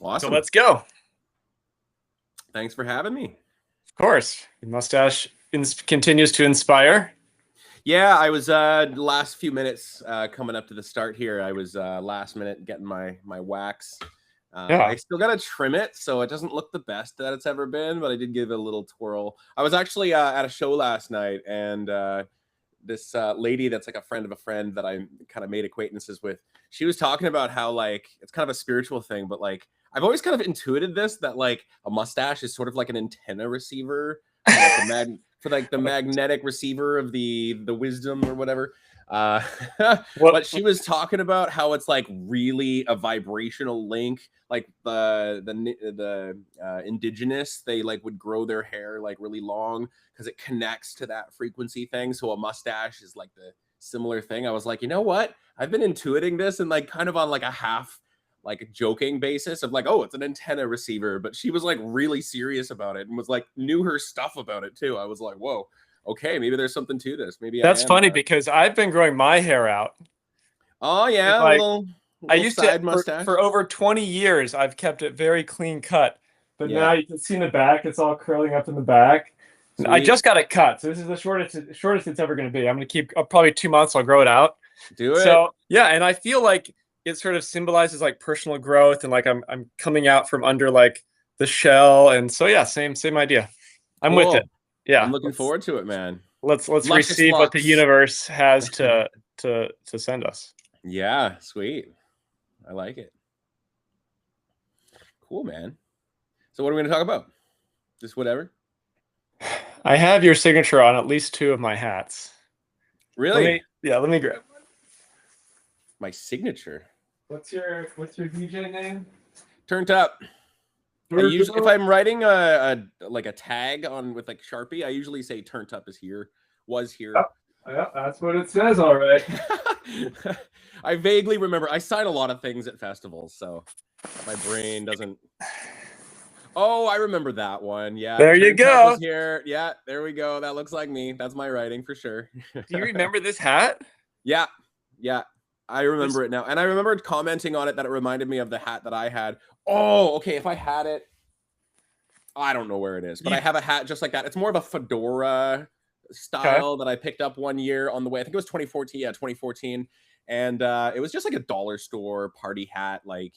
So Awesome. let's go. Of Thanks for having me. course. Your mustache continues to inspire. Yeah, I was last few minutes coming up to the start here. I was last minute getting my wax. I Yeah. still gotta trim it, so it doesn't look the best that it's ever been, but I did give it a little twirl. I was actually at a show last night, and this lady that's like a friend of a friend that I kind of made acquaintances with, she was talking about how like it's kind of a spiritual thing, but like I've always kind of intuited this that like a mustache is sort of like an antenna receiver for like the magnetic receiver of the wisdom or whatever. Uh, What? but she was talking about how it's like really a vibrational link. Like the indigenous, they like would grow their hair like really long because it connects to that frequency thing. So a mustache is like the similar thing. I was like, you know what? I've been intuiting this and like kind of on like a half like a joking basis of like, oh, it's an antenna receiver. But she was like really serious about it and was like knew her stuff about it too. I was like, whoa, okay, maybe there's something to this. Maybe I That's am. funny because I've been growing my hair out. Oh And yeah, a like I little used to side for mustache. over 20 years, I've kept it very clean cut. But Yeah, now you can see in the back, it's all curling up in the back. And I sweet. just got it cut. So this is the shortest it's ever going to be. I'm going to keep probably 2 months, I'll grow it out. Do it. So yeah, and I feel like it sort of symbolizes like personal growth and like I'm coming out from under like the shell. And so yeah, same idea. I'm with it. Cool. I'm Yeah, looking forward to it, man. let's Luscious receive what the locks. universe has to send us. Yeah, sweet. I like it. Cool, man. So what are we going to talk about? Just whatever. I have your signature on at least two of my hats. Really? Let me grab. My signature. What's your DJ name? Turned up. I usually, if Virgo. I'm writing a like a tag on with like Sharpie, I usually say turned up is here, was here. Yep, yep, that's what it says. All right. I vaguely remember. I sign a lot of things at festivals, so my brain doesn't. Oh, I remember that one. Yeah, There you turned up go. is here. Yeah, there we go. That looks like me. That's my writing for sure. Do you remember this hat? Yeah, yeah. I This remember it now. And I remember commenting on it that it reminded me of the hat that I had. Oh, okay. If I had it, I don't know where it is, but you, I have a hat just like that. It's more of a fedora okay. style that I picked up one year on the way. I think it was 2014. Yeah, 2014. And it was just like a dollar store party hat, like,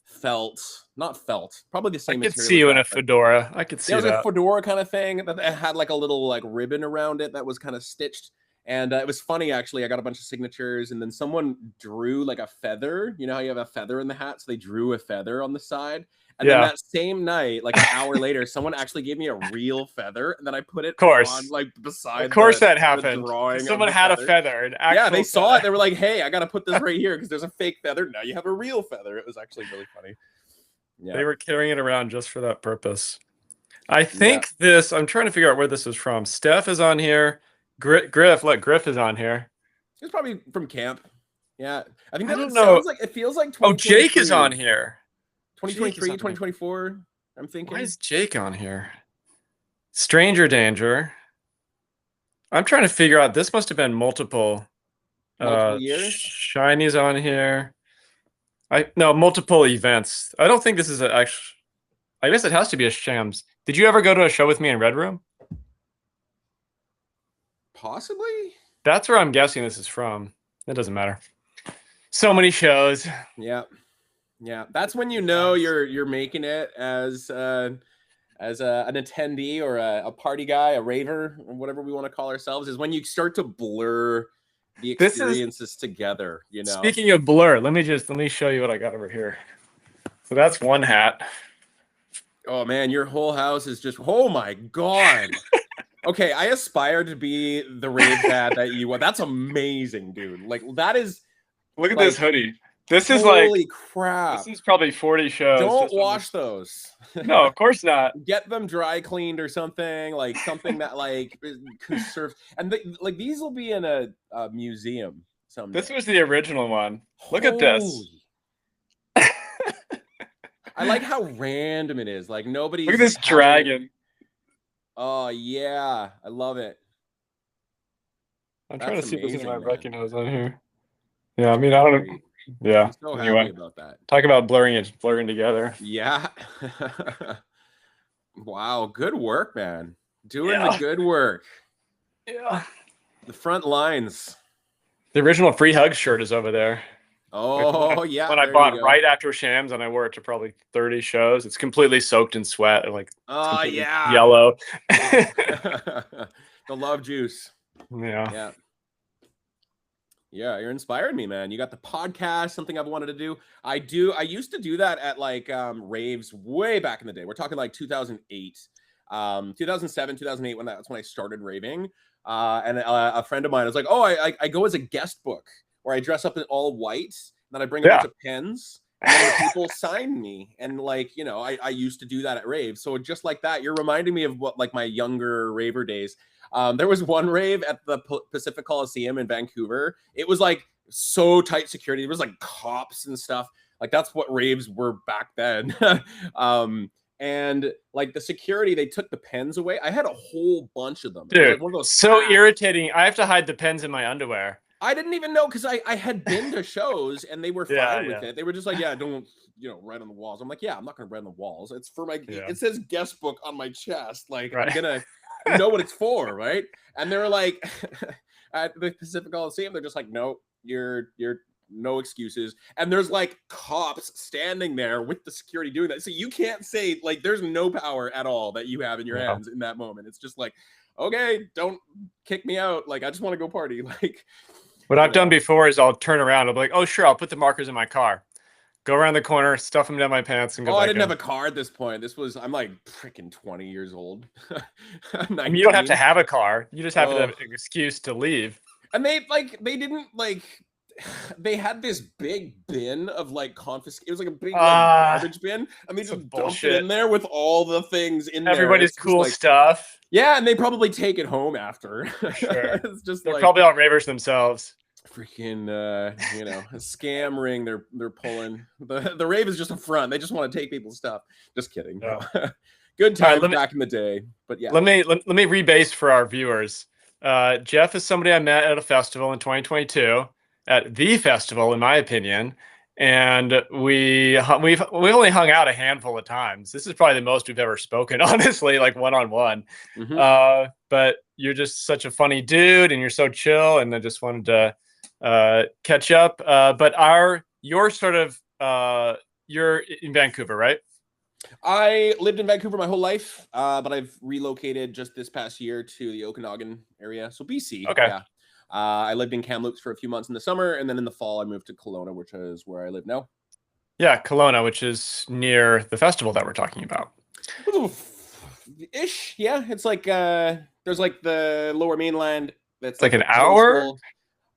felt, not felt, probably the I same could material see as you in a that, but fedora. I could yeah, it see was like a that. fedora kind of thing that it had like a little like ribbon around it that was kind of stitched. And it was funny actually. I got a bunch of signatures, and then someone drew like a feather. You know how you have a feather in the hat, so they drew a feather on the side. And then Yeah, of that same night, like an hour later, someone actually gave me a real feather, and then I put it on course. like Of beside course that the happened. drawing of Someone the had a feather. feather, an Yeah, they actual saw it. feather. They were like, "Hey, I got to put this right here because there's a fake feather. Now you have a real feather." It was actually really funny. Yeah, They were carrying it around just for that purpose. I yeah. think this, I'm trying to figure out where this is from. Steph is on here. Griff is on here. It's probably from camp. Yeah, I think I that it don't know. sounds like it feels like Oh, Jake is 2023. on here. Jake is 2023, on here. 2024. I'm Why thinking is Jake on here? Stranger Danger. I'm trying to figure out. This must have been multiple. multiple years. Shiny's on here. I no multiple events. I don't think this is a actual. I guess it has to be a shams. Did you ever go to a show with me in Red Room? Possibly. That's where I'm guessing this is from. It doesn't matter. So many shows. Yeah, yeah. That's when you know you're making it as an attendee or a party guy, a raver, or whatever we want to call ourselves, is when you start to blur the This is experiences together. speaking of blur. Let me show you what I got over here. So that's one hat. Oh man, your whole house is just. Oh my god. Okay, I aspire to be the rave dad that you are. That's amazing, dude. Like that is Look at this like hoodie. This is like holy crap. this is probably 40 shows Don't just on wash this. those. No, of course not. Get them dry cleaned or something, like something that like conserves. And like these will be in a museum someday. This was the original one. Look at this. Holy. I like how random it is. Like nobody's Look at this having it. dragon. Oh yeah, I love it. I'm trying That's to see if there's anything I amazing, man. recognize on here. Yeah, I mean, I don't know. Yeah. I'm so Anyway, happy about that. talk about blurring together. Yeah. Wow, good work, man. Doing the Yeah. good work. Yeah. The front lines. The original Free Hug shirt is over there. Oh, yeah, When I there you bought go. right after Shams, and I wore it to probably 30 shows. It's completely soaked in sweat, like it's Oh, completely yeah. yellow. The love juice. Yeah. Yeah. Yeah, you're inspiring me, man. You got the podcast, something I've wanted to do. I used to do that at like raves way back in the day. We're talking like 2008, 2007, 2008 that's when I started raving. And a friend of mine was like, "Oh, I go as a guest book where I dress up in all white, and then I bring a bunch of pens, and then the people sign me." And like, you know, I used to do that at raves. So just like that, you're reminding me of what like my younger raver days. There was one rave at the Pacific Coliseum in Vancouver. It was like so tight security. There was like cops and stuff. Like that's what raves were back then. And like the security, they took the pens away. I had a whole bunch of them. It was Dude, like one of those so packs. irritating. I have to hide the pens in my underwear. I didn't even know because I had been to shows and they were fine with it. They were just like, yeah, don't, you know, write on the walls. I'm like, yeah, I'm not gonna write on the walls. It's for my it says guest book on my chest. Like I'm gonna know what it's for, right? And they were like at the Pacific Coliseum, they're just like, no, you're no excuses. And there's like cops standing there with the security doing that. So you can't say like there's no power at all that you have in your hands in that moment. It's just like, okay, don't kick me out. Like I just want to go party. Like what I've done before is I'll turn around. I'll be like, oh sure, I'll put the markers in my car. Go around the corner, stuff them down my pants, and go. I didn't have a car at this point. I'm like freaking 20 years old. I mean, you don't have to have a car. You just have to have an excuse to leave. And they didn't like. They had this big bin of like confiscate. It was like a big like, garbage bin, and they just dumped it in there with all the things in there. Everybody's cool stuff. Yeah, and they probably take it home after. Sure. It's just they're like probably all ravers themselves. Freaking you know, a scam ring they're pulling. The rave is just a front. They just want to take people's stuff. Just kidding. No. Good times back in the day. But yeah. Let me rebase for our viewers. Jeff is somebody I met at a festival in 2022, at the festival, in my opinion. And we've only hung out a handful of times. This is probably the most we've ever spoken, honestly, like one-on-one. But you're just such a funny dude, and you're so chill, and I just wanted to catch up. But you're in Vancouver, right? I lived in Vancouver my whole life, but I've relocated just this past year to the Okanagan area, so BC. Okay. Yeah. I lived in Kamloops for a few months in the summer, and then in the fall I moved to Kelowna, which is where I live now. Yeah, Kelowna, which is near the festival that we're talking about. Ish, yeah. It's like there's like the Lower Mainland. That's like an hour.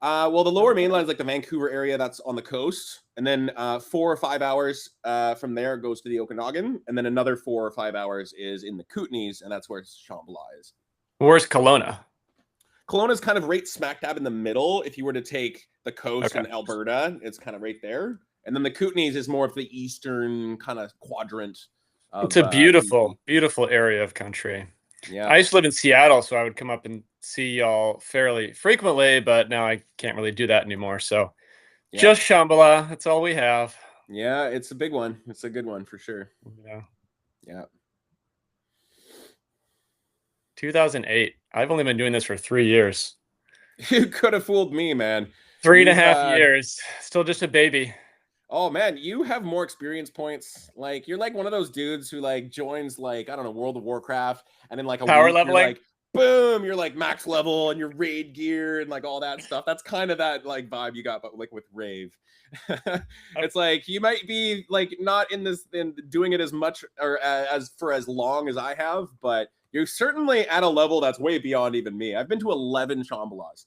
Well, the Lower Mainland is like the Vancouver area that's on the coast, and then 4 or 5 hours from there goes to the Okanagan, and then another 4 or 5 hours is in the Kootenays, and that's where Shambhala is. Where's Kelowna? Kelowna is kind of right smack dab in the middle. If you were to take the coast in Alberta, it's kind of right there, and then the Kootenays is more of the eastern kind of quadrant. It's a beautiful area of country. Yeah, I used to live in Seattle, so I would come up and see y'all fairly frequently, but now I can't really do that anymore. So just Shambhala, that's all we have. Yeah, it's a big one. It's a good one for sure. Yeah. 2008. I've only been doing this for 3 years. You could have fooled me, man. 3.5 years. Still just a baby. Oh man, you have more experience points. Like you're like one of those dudes who like joins like, I don't know, World of Warcraft, and then like a power week, leveling. Like, boom, you're like max level and your raid gear and like all that stuff. That's kind of that like vibe you got, but like with rave. It's like you might be like not in doing it as much or as long as I have, but you're certainly at a level that's way beyond even me. I've been to 11 Shambhalas.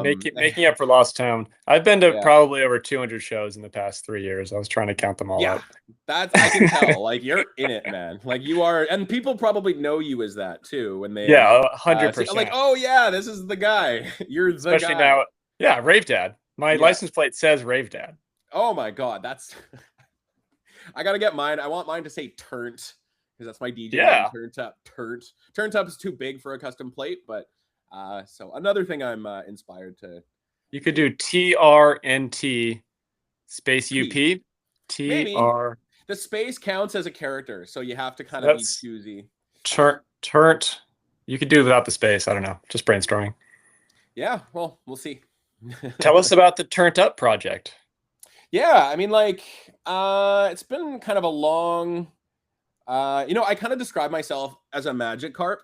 Making up for lost time. I've been to probably over 200 shows in the past 3 years. I was trying to count them all up. I can tell. Like you're in it, man. Like you are, and people probably know you as that too when they 100%. Like, oh yeah, this is the guy. You're the especially guy. Now. Rave Dad. My license plate says Rave Dad. Oh my god, that's. I gotta get mine. I want mine to say Turnt because that's my DJ. Yeah. Turnt up is too big for a custom plate, but. So another thing I'm inspired to. You could do TRNT Space P. UP. T Maybe. R. The space counts as a character, so you have to So kind of be that's choosy. turnt. You could do it without the space. I don't know. Just brainstorming. Yeah, well, we'll see. Tell us about the Turned Up project. Yeah, I mean, like, it's been kind of a long, I kind of describe myself as a magic carp.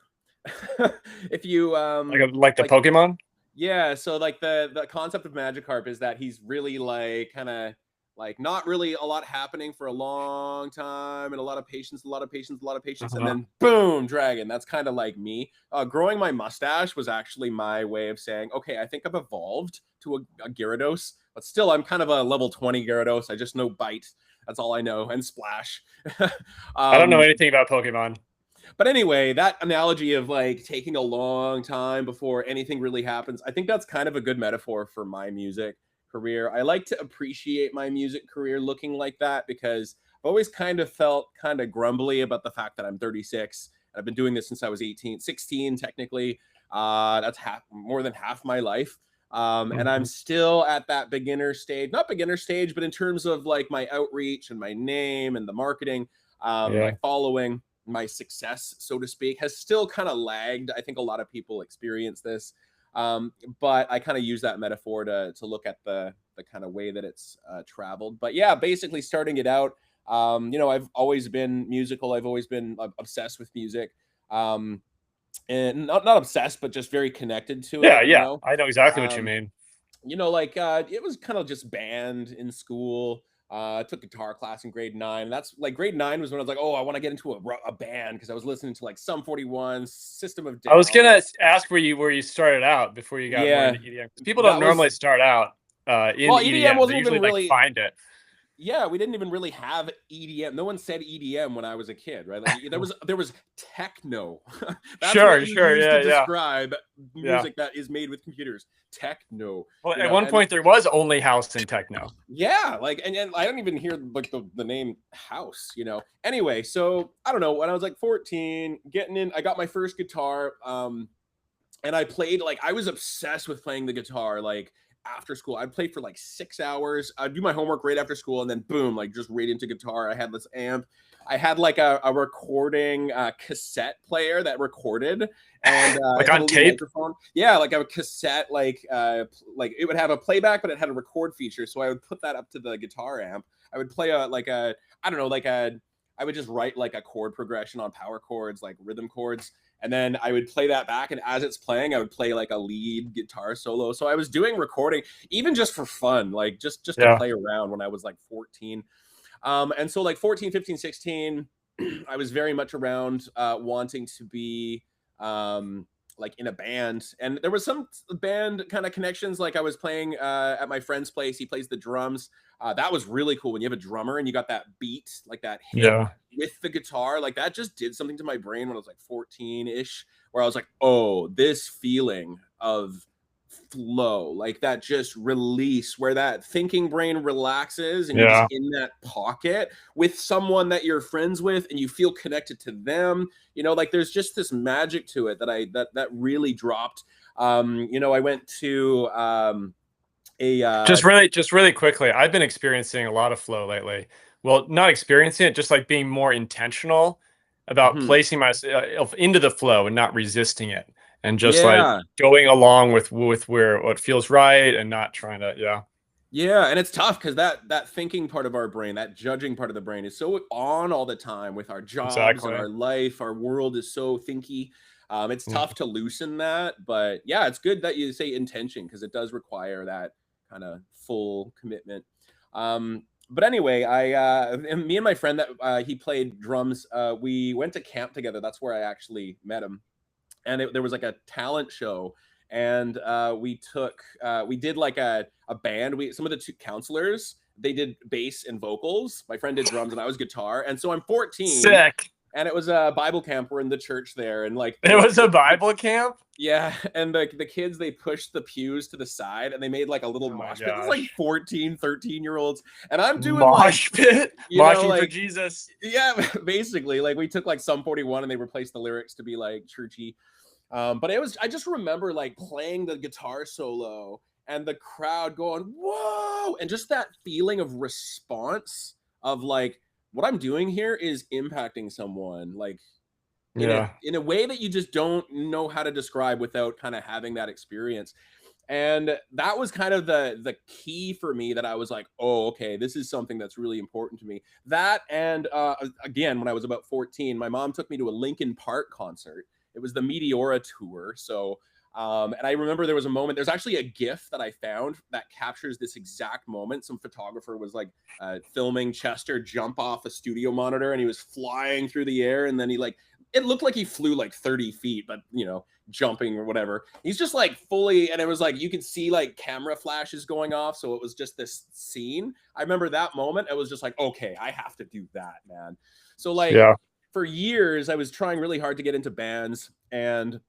If you Like the like, Pokemon. yeah, so like the concept of Magikarp is that he's really like kind of like not really a lot happening for a long time and a lot of patience, a lot of patience, a lot of patience, and Uh-huh. then boom, dragon. That's kind of like me. Growing my mustache was actually my way of saying, okay, I think I've evolved to a Gyarados, but still I'm kind of a level 20 Gyarados. I just know bite. That's all I know, and splash. I don't know um, anything about Pokemon. but anyway, that analogy of like taking a long time before anything really happens, I think that's kind of a good metaphor for my music career. I like to appreciate my music career looking like that because I've always kind of felt kind of grumbly about the fact that I'm 36. I've been doing this since I was 18, 16 technically. That's more than half my life. And I'm Mhm. still at that beginner stage, not beginner stage, but in terms of like my outreach and my name and the marketing, my Yeah. following, my success, so to speak, has still kind of lagged. I think a lot of people experience this, but I kind of use that metaphor to look at the kind of way that it's traveled. But yeah, basically starting it out, I've always been musical. I've always been obsessed with music, and not obsessed, but just very connected to Yeah, it. yeah. I know exactly what you Um, mean. like it was kind of just band in school. I took guitar class in grade 9. That's like grade 9 was when I was like, oh, I want to get into a band because I was listening to like Sum 41, System of I was Down. gonna ask where you started out before you got more Yeah, into EDM. Because people don't that normally was start out in well, EDM EDM. They wasn't even usually like really find it. yeah, we didn't even really have EDM. No one said EDM when I was a kid, right? Like there was techno. That's what Sure, you sure, use to yeah, yeah, describe yeah. music that is made with computers. Techno, Well, at one and point there was only house and techno. yeah, like and I don't even hear like the name house, Anyway, so I don't know, when I was like 14, getting in, I got my first guitar. And I played like I was obsessed with playing the guitar like after school. I'd play for like 6 hours. I'd do my homework right after school and then boom, like just right into guitar. I had this amp. I had like a recording cassette player that recorded, and Like it had a on little tape. microphone. Yeah, like a cassette, like it would have a playback, but it had a record feature. So I would put that up to the guitar amp. I would play I don't know, I would just write like a chord progression on power chords, like rhythm chords, and then I would play that back. And as it's playing, I would play like a lead guitar solo. So I was doing recording even just for fun, like just to Yeah. play around when I was like 14. And so like 14, 15, 16, I was very much around wanting to be like in a band. And there was some band kind of connections. Like I was playing at my friend's place. He plays the drums. That was really cool when you have a drummer and you got that beat, like that hit Yeah. with the guitar. Like that just did something to my brain when I was like 14-ish, where I was like, oh, this feeling of flow, like that just release where that thinking brain relaxes and you're just Yeah. in that pocket with someone that you're friends with and you feel connected to them. Like there's just this magic to it that really dropped. I went to a Just really quickly, I've been experiencing a lot of flow lately. Well, not experiencing it, just like being more intentional about mhm. placing myself into the flow and not resisting it, and just like Yeah. going along with where what feels right and not trying to. Yeah, Yeah, and it's tough because that thinking part of our brain, that judging part of the brain, is so on all the time with our jobs and exactly. our life. Our world is so thinky. It's tough Mhm. to loosen that, but yeah, it's good that you say intention because it does require that kind of full commitment. But anyway, and me and my friend that he played drums, we went to camp together. That's where I actually met him, and there was like a talent show, and we did like a band. Some of the two counselors, they did bass and vocals. My friend did drums and I was guitar. And so I'm 14, Sick. and it was a Bible camp. We're in the church there, and like It was a Bible camp. yeah, and the kids, they pushed the pews to the side and they made like a little Oh my mosh pit. It's like gosh. 14, 13-year-olds, and I'm doing like, Mosh pit, moshing for like Jesus. yeah, basically, like we took like Sum 41 and they replaced the lyrics to be like churchy. But I just remember like playing the guitar solo and the crowd going, whoa, and just that feeling of response of like, what I'm doing here is impacting someone, like Yeah. in a way that you just don't know how to describe without kind of having that experience. And that was kind of the key for me, that I was like, oh, okay, this is something that's really important to me. That, and again, when I was about 14, my mom took me to a Linkin Park concert. It was the Meteora tour. So and I remember there was a moment, there's actually a GIF that I found that captures this exact moment. Some photographer was like filming Chester jump off a studio monitor, and he was flying through the air, and then he like, it looked like he flew like 30 feet, but you know, jumping or whatever. He's just like fully, and it was like you could see like camera flashes going off. So it was just this scene. I remember that moment. I was just like, okay, I have to do that, man. So like Yeah. for years, I was trying really hard to get into bands, and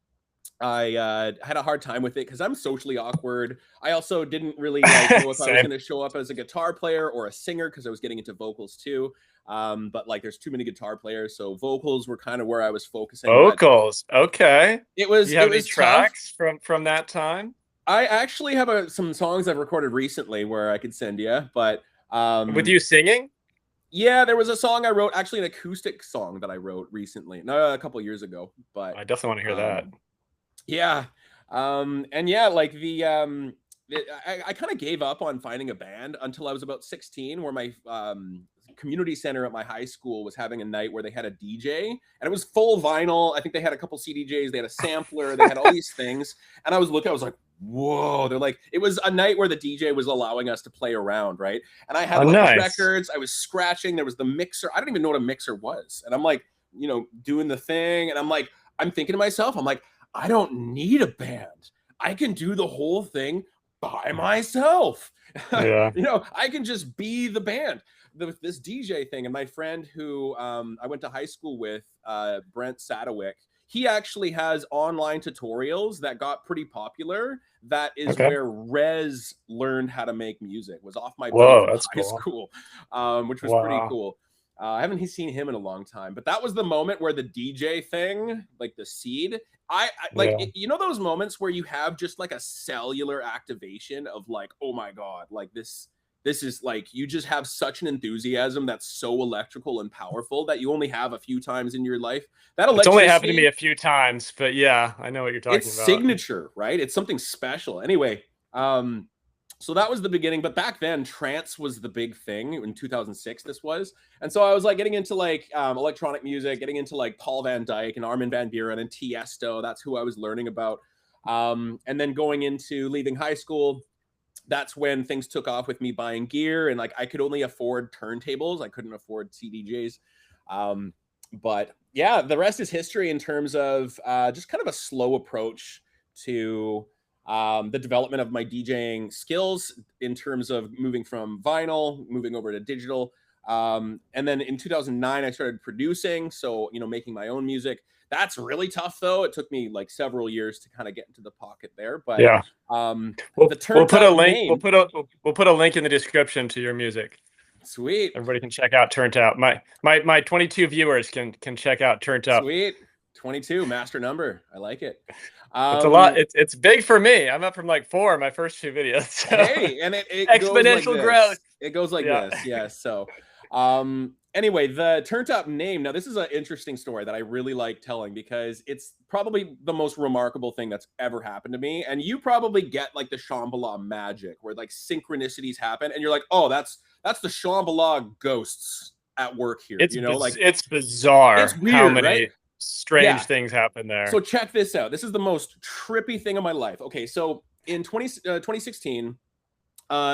I had a hard time with it because I'm socially awkward. I also didn't really like know if I was Same. going to show up as a guitar player or a singer, because I was getting into vocals too. But like, there's too many guitar players, so vocals were kind of where I was focusing. But Vocals. Okay. Do you it have any was tough. tracks from that time? I actually have some songs I've recorded recently where I could send you, but With you singing? yeah, there was a song I wrote, actually an acoustic song that I wrote recently, no, a couple years ago. But I definitely want to hear that. yeah, and yeah, like I kind of gave up on finding a band until I was about 16, where my community center at my high school was having a night where they had a DJ, and it was full vinyl. I think they had a couple CDJs, they had a sampler, they had all these things, and I was looking, I was like, whoa, they're like, it was a night where the DJ was allowing us to play around, right? And I had Oh, like nice. records, I was scratching, there was the mixer. I don't even know what a mixer was, and I'm like, you know, doing the thing, and I'm like, I'm thinking to myself, I'm like, I don't need a band. I can do the whole thing by myself. Yeah. You know, I can just be the band. This DJ thing, and my friend who I went to high school with, Brent Sadowick, he actually has online tutorials that got pretty popular. That is Okay. where Rez learned how to make music, was off my buddy Whoa, from that's high cool. school, which was pretty Wow. cool. I haven't seen him in a long time, but that was the moment where the DJ thing, like the seed, I like, Yeah. you know, those moments where you have just like a cellular activation of like, oh my God, like this is like, you just have such an enthusiasm that's so electrical and powerful that you only have a few times in your life. That It's only happened to me electricity, a few times, but yeah, I know what you're it's talking about. signature, right? It's something special. Anyway, so that was the beginning. But back then, trance was the big thing in 2006. This was, and so I was like getting into like electronic music, getting into like Paul Van Dyke and Armin van Buuren and Tiesto. That's who I was learning about. And then going into leaving high school, that's when things took off with me buying gear, and like I could only afford turntables. I couldn't afford CDJs. But yeah, the rest is history in terms of just kind of a slow approach to the development of my DJing skills, in terms of moving from vinyl, moving over to digital. And then in 2009, I started producing. So, you know, making my own music. That's really tough, though. It took me like several years to kind of get into the pocket there. But Yeah. the We'll Turned put a Up link. name, We'll put a link in the description to your music. sweet, Everybody can check out Turned Out. My 22 viewers can check out Turned Up. sweet. 22, master number. I like it. It's a lot. It's big for me. I'm up from like 4 in my first 2 videos. So. Hey, and it goes like Exponential this. growth. It goes like Yeah. this. Yes. So, anyway, the Turned Up name. Now, this is an interesting story that I really like telling, because it's probably the most remarkable thing that's ever happened to me. And you probably get like the Shambhala magic, where like synchronicities happen, and you're like, oh, that's the Shambhala ghosts at work here. It's You know, like it's bizarre it's how weird, right? many strange Yeah. things happen there. So check this out. This is the most trippy thing of my life. Okay, so in 2016,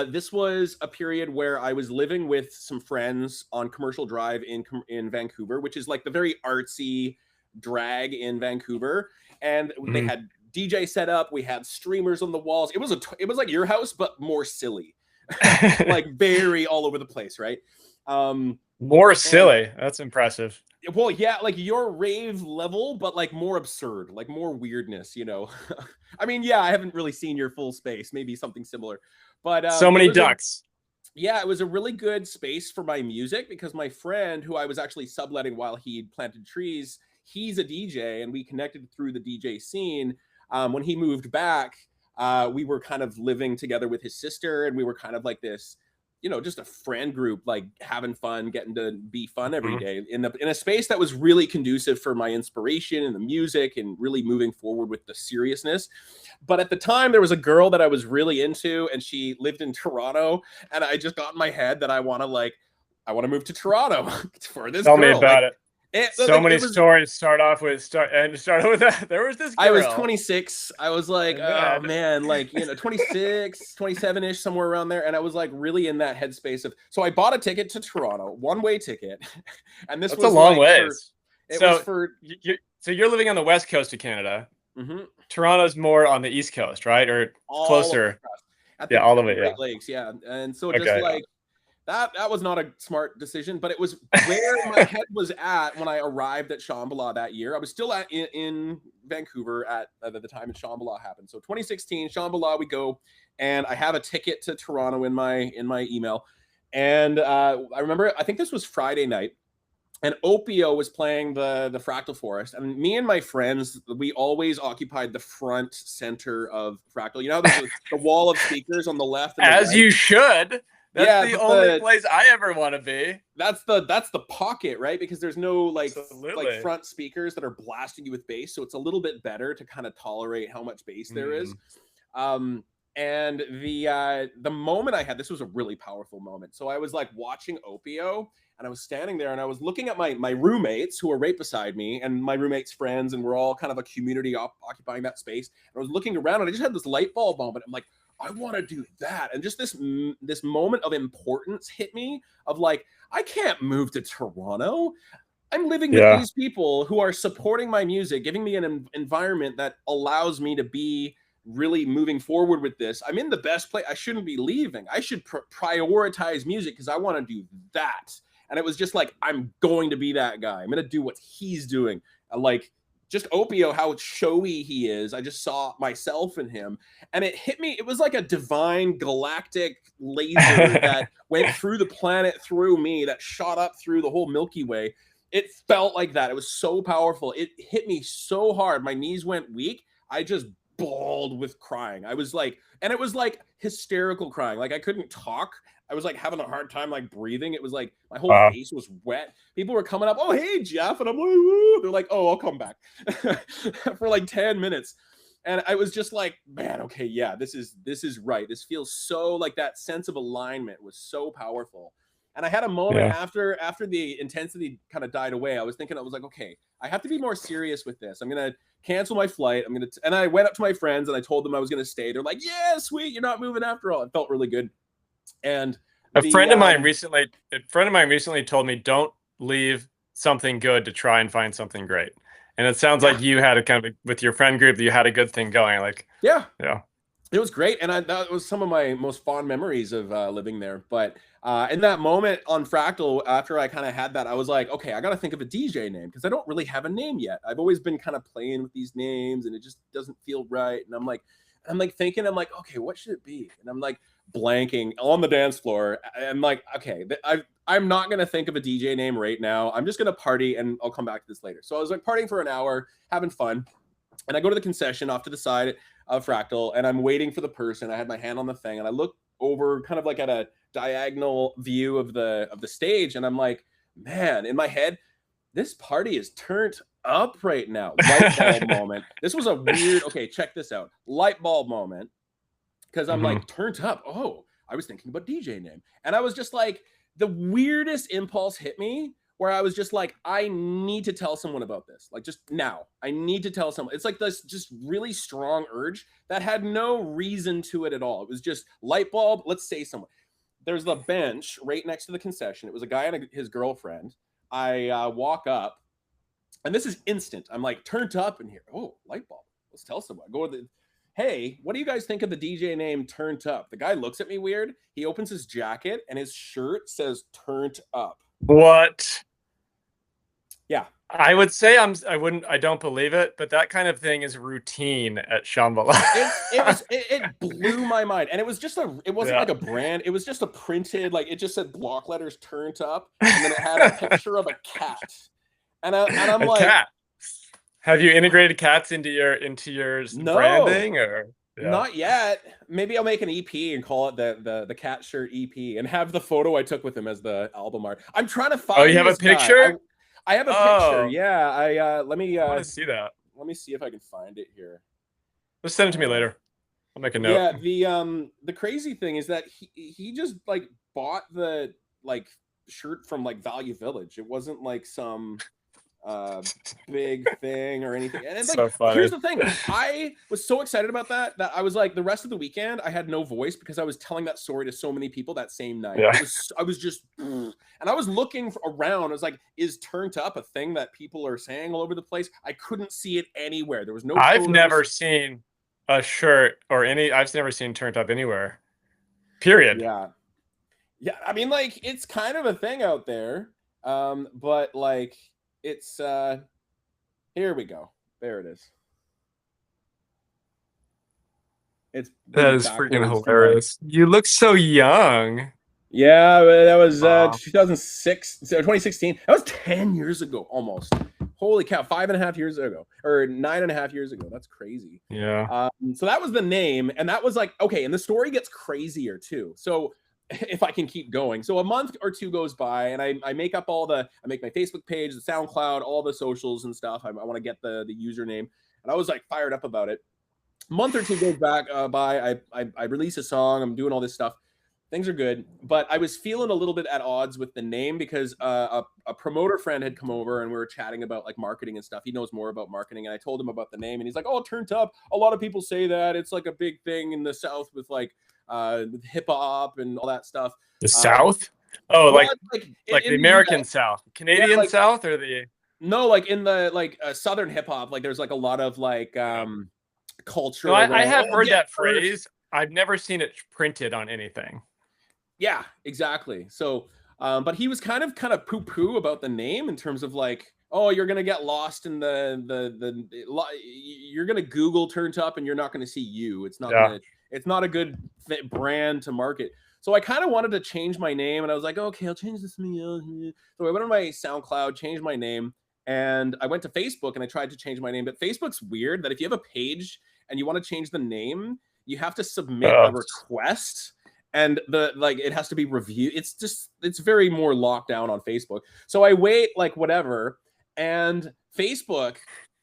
this was a period where I was living with some friends on Commercial Drive in Vancouver, which is like the very artsy drag in Vancouver. And they Mhm. had DJ set up. We had streamers on the walls. It was like your house, but more silly, like very all over the place, right? More And silly. That's impressive. well, yeah, like your rave level, but like more absurd, like more weirdness, you know. I mean, yeah, I haven't really seen your full space, maybe something similar. But So many ducks. it was a really good space for my music, because my friend, who I was actually subletting while he planted trees, he's a DJ, and we connected through the DJ scene. When he moved back, We were kind of living together with his sister, and we were kind of like this, just a friend group, like having fun, getting to be fun every Mhm. day in a space that was really conducive for my inspiration and the music and really moving forward with the seriousness. But at the time, there was a girl that I was really into, and she lived in Toronto, and I just got in my head that I want to move to Toronto for this Tell me girl. about it. So many It was stories start with that. There was this I was girl. 26. I was like, And oh then man, like, 26, 27-ish, somewhere around there. And I was like really in that headspace so I bought a ticket to Toronto, one-way ticket. And this that's a was long like ways. it was So for, you're living on the west coast of Canada. mhm, Toronto's more on the east coast, right? Or all of closer. at Yeah, all at of the it. Yeah. Great Lakes. Yeah. And so just Okay. like, that was not a smart decision, but it was where my head was at when I arrived at Shambhala that year. I was still in Vancouver at the time that Shambhala happened. So 2016, Shambhala, we go, and I have a ticket to Toronto in my email. And I remember, I think this was Friday night, and Opio was playing the Fractal Forest, and me and my friends, we always occupied the front center of Fractal. There's the wall of speakers on the left and the As right. you should. That's Yeah, the only place I ever want to be. that's the pocket, right? Because there's no like Absolutely. front speakers that are blasting you with bass, so it's a little bit better to kind of tolerate how much bass there is. And the moment I had, this was a really powerful moment. So I was like watching Opio, and I was standing there, and I was looking at my roommates who were right beside me, and my roommates' friends, and we're all kind of a community occupying that space. And I was looking around, and I just had this light bulb moment. I'm like, I want to do that. And just this moment of importance hit me of like, I can't move to Toronto. I'm living with these people who are supporting my music, giving me an environment that allows me to be really moving forward with this. I'm in the best place. I shouldn't be leaving. I should prioritize music because I want to do that. And it was just like, I'm going to be that guy. I'm going to do what he's doing. Like, just Opio, how showy he is. I just saw myself in him, and it hit me. It was like a divine galactic laser that went through the planet, through me, that shot up through the whole Milky Way. It felt like that. It was so powerful. It hit me so hard. My knees went weak. I just bawled with crying. I was like, and it was like hysterical crying. Like I couldn't talk. I was like having a hard time like breathing. It was like my whole face was wet. People were coming up, oh hey Jeff, and I'm like, woo. They're like, oh, I'll come back for like 10 minutes. And I was just like, man, okay, yeah, this is right. This feels so like that sense of alignment was so powerful. And I had a moment after the intensity kind of died away. I was thinking, I was like, okay, I have to be more serious with this. I'm gonna cancel my flight. And I went up to my friends and I told them I was gonna stay. They're like, yeah, sweet, you're not moving after all. It felt really good. And a friend of mine recently told me, don't leave something good to try and find something great. And it sounds like you had a kind of with your friend group that you had a good thing going. Like, yeah, it was great. And that was some of my most fond memories of living there. But in that moment on Fractal, after I kind of had that, I was like, okay, I got to think of a DJ name because I don't really have a name yet. I've always been kind of playing with these names and it just doesn't feel right. And I'm like thinking, okay, what should it be? And I'm like blanking on the dance floor. I'm like, okay, I'm not going to think of a DJ name right now. I'm just going to party and I'll come back to this later. So I was like partying for an hour, having fun. And I go to the concession off to the side of Fractal and I'm waiting for the person. I had my hand on the thing and I look over kind of like at a diagonal view of the stage. And I'm like, man, in my head, this party is turned up right now. Light bulb moment. This was a weird, okay, check this out. Light bulb moment. Because I'm like, turned up. Oh, I was thinking about DJ name. And I was just like, the weirdest impulse hit me where I was just like, I need to tell someone about this. Like just now, I need to tell someone. It's like this just really strong urge that had no reason to it at all. It was just light bulb. Let's say someone. There's the bench right next to the concession. It was a guy and his girlfriend. I walk up and this is instant. I'm like turned up in here. Oh, light bulb. Let's tell someone. I go to the, hey, what do you guys think of the DJ name Turned Up? The guy looks at me weird. He opens his jacket and his shirt says Turned Up. What? Yeah. I would say I don't believe it, but that kind of thing is routine at Shambhala. It blew my mind. And it was just it wasn't like a brand. It was just a printed, like it just said block letters Turned Up. And then it had a picture of a cat. And I'm like, cat. Have you integrated cats into your branding or? Yeah. Not yet. Maybe I'll make an EP and call it the Cat Shirt EP and have the photo I took with him as the album art. I'm trying to Oh, you find have a this guy. picture? I have a picture. Oh, Yeah. Let me I want to see that. see if I can find it here. Just send it to me Uh, later. I'll make a note. yeah, the crazy thing is that he just like bought the like shirt from like Value Village. It wasn't like some big thing or anything. And it's like, So here's funny. the thing. I was so excited about that I was like, the rest of the weekend I had no voice because I was telling that story to so many people that same night. Yeah. I was just and I was looking around. I was like, is turned up a thing that people are saying all over the place? I couldn't see it anywhere. There was no I've photos. never seen a shirt or I've never seen turned up anywhere. Period. Yeah. Yeah, I mean, like, it's kind of a thing out there. But like it's here we go. There it is. It's That is freaking backwards to hilarious. You look so young. yeah, that was Wow. 2006, so 2016. That was 10 years ago almost. Holy cow, 5.5 years ago, or 9.5 years ago. That's crazy. Yeah. So that was the name, and that was like, okay, and the story gets crazier too. So if I can keep going. So a month or two goes by, and I make up I make my Facebook page, the SoundCloud, all the socials and stuff. I want to get the username, and I was like fired up about it. A month or two goes by. I release a song. I'm doing all this stuff. Things are good, but I was feeling a little bit at odds with the name because a promoter friend had come over and we were chatting about like marketing and stuff. He knows more about marketing, and I told him about the name, and he's like, "Oh, Turned Up. A lot of people say that it's like a big thing in the South with like with hip hop and all that stuff." The South? Oh, Well, like in the the American US. South, Yeah, Canadian like South, or the no, like in the like Southern hip hop. Like there's like a lot of like culture No, or I whatever. have Oh, heard get that first. phrase. I've never seen it printed on anything. Yeah, exactly. So, but he was kind of poo-poo about the name in terms of like, oh, you're gonna get lost in you're gonna Google Turned Up and you're not gonna see you. Yeah. It's not a good brand to market. So I kind of wanted to change my name, and I was like, okay, I'll change this to something else. So I went on my SoundCloud, changed my name, and I went to Facebook and I tried to change my name. But Facebook's weird that if you have a page and you want to change the name, you have to submit a Oh, request, and it has to be reviewed. It's very more locked down on Facebook. So I wait like whatever, and Facebook,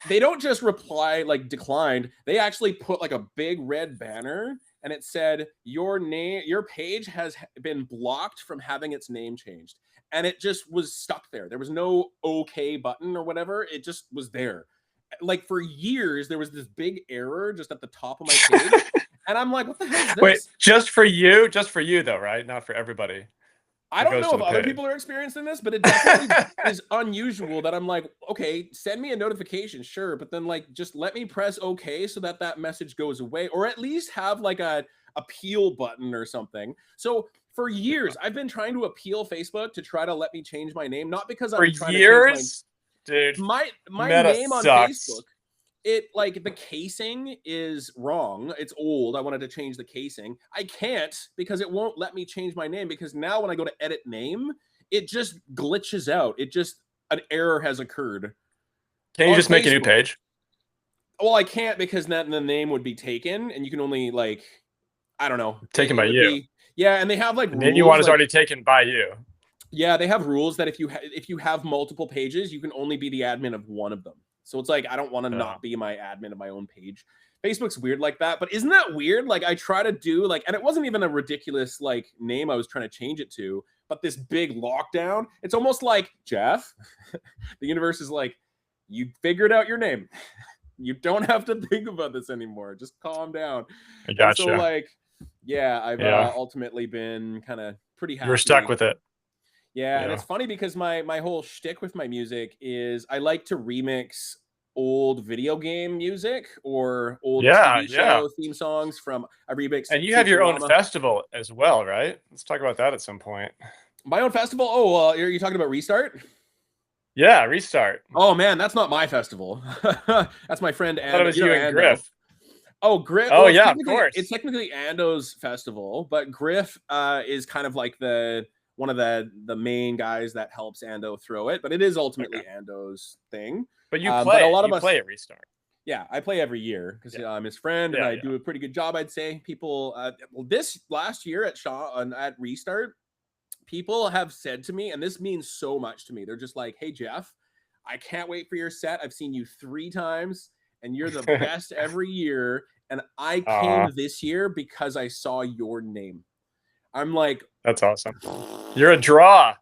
they don't just reply like declined. They actually put like a big red banner, and it said your page has been blocked from having its name changed. And it just was stuck there. There was no okay button or whatever. It just was there. Like for years, there was this big error just at the top of my page. And I'm like, what the hell is wait, this? just for you though, right? Not for everybody. I It don't goes know to if the other page. people are experiencing this, but it definitely is unusual that I'm like, okay, send me a notification, sure, but then like just let me press okay so that that message goes away, or at least have like a appeal button or something. So for years, I've been trying to appeal Facebook to try to let me change my name, not because For I'm trying to change my years, dude. my Meta name on Facebook. sucks. It like the casing is wrong. It's old. I wanted to change the casing. I can't because it won't let me change my name, because now when I go to edit name, it just glitches out. An error has occurred Can you on just make a new Facebook. page? Well, I can't, because then the name would be taken, and you can only like, I don't know. Taken It by would you. be, yeah, and they have like The name you want rules is like, already taken by you. yeah, they have rules that if you have multiple pages, you can only be the admin of one of them. So it's like, I don't want to Yeah. not be my admin of my own page. Facebook's weird like that, but isn't that weird? Like I try to do like, and it wasn't even a ridiculous like name I was trying to change it to, but this big lockdown. It's almost like, Jeff, the universe is like, you figured out your name. You don't have to think about this anymore. Just calm down. I And gotcha. so like, yeah, I've Yeah. ultimately been kind of pretty happy. You're stuck with it. Yeah, and Yeah. it's funny because my whole shtick with my music is I like to remix old video game music or old Yeah, TV yeah. show theme songs from I remix And you have your own Futurama. festival as well, right? Let's talk about that at some point. My own festival. Oh, are you talking about Restart? Yeah, Restart. Oh man, that's not my festival. That's my friend I thought it was you and Ando. Griff. Oh, Griff. Oh Well, yeah, of course. it's technically Ando's festival, but Griff is kind of like one of the main guys that helps Ando throw it. But it is ultimately Okay. Ando's thing. But you But play a it. lot of You us play at Restart. Yeah, I play every year because Yeah. I'm his friend and Yeah. I Yeah. do a pretty good job, I'd say. People, well, this last year at at Restart, people have said to me, and this means so much to me. They're just like, "Hey, Jeff, I can't wait for your set. I've seen you 3 times, and you're the best every year. And I came Aw, this year because I saw your name." I'm like, that's awesome. You're a draw.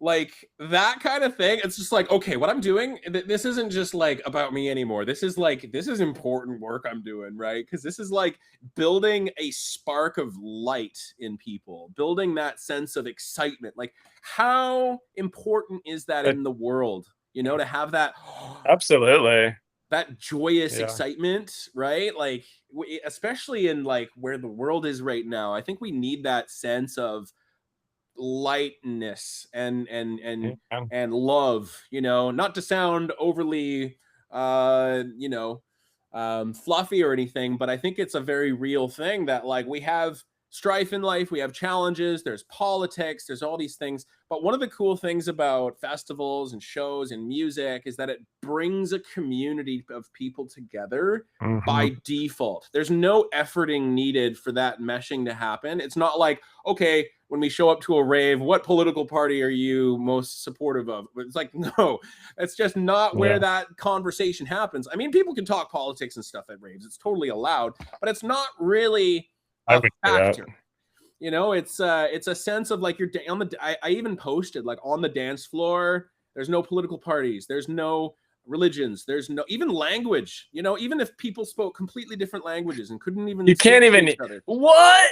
like that kind of thing. It's just like, okay, what I'm doing, this isn't just like about me anymore. This is like, this is important work I'm doing, right? Because this is like building a spark of light in people, building that sense of excitement. Like, how important is that It, in the world, you know, to have that absolutely. that joyous Yeah. excitement, right? Like, especially in like where the world is right now, I think we need that sense of lightness Yeah. and love, you know, not to sound overly you know, fluffy or anything, but I think it's a very real thing that like we have strife in life, we have challenges, there's politics, there's all these things. But one of the cool things about festivals and shows and music is that it brings a community of people together Mhm. by default. There's no efforting needed for that meshing to happen. It's not like, okay, when we show up to a rave, what political party are you most supportive of? It's like, no, that's just not where Yeah, that conversation happens. I mean, people can talk politics and stuff at raves. It's totally allowed, but it's not really I a would say that. factor. You know, it's a sense of like you're on the. I even posted like on the dance floor. There's no political parties. There's no religions. There's no even language. You know, even if people spoke completely different languages and couldn't even You can't speak to even. each other. What?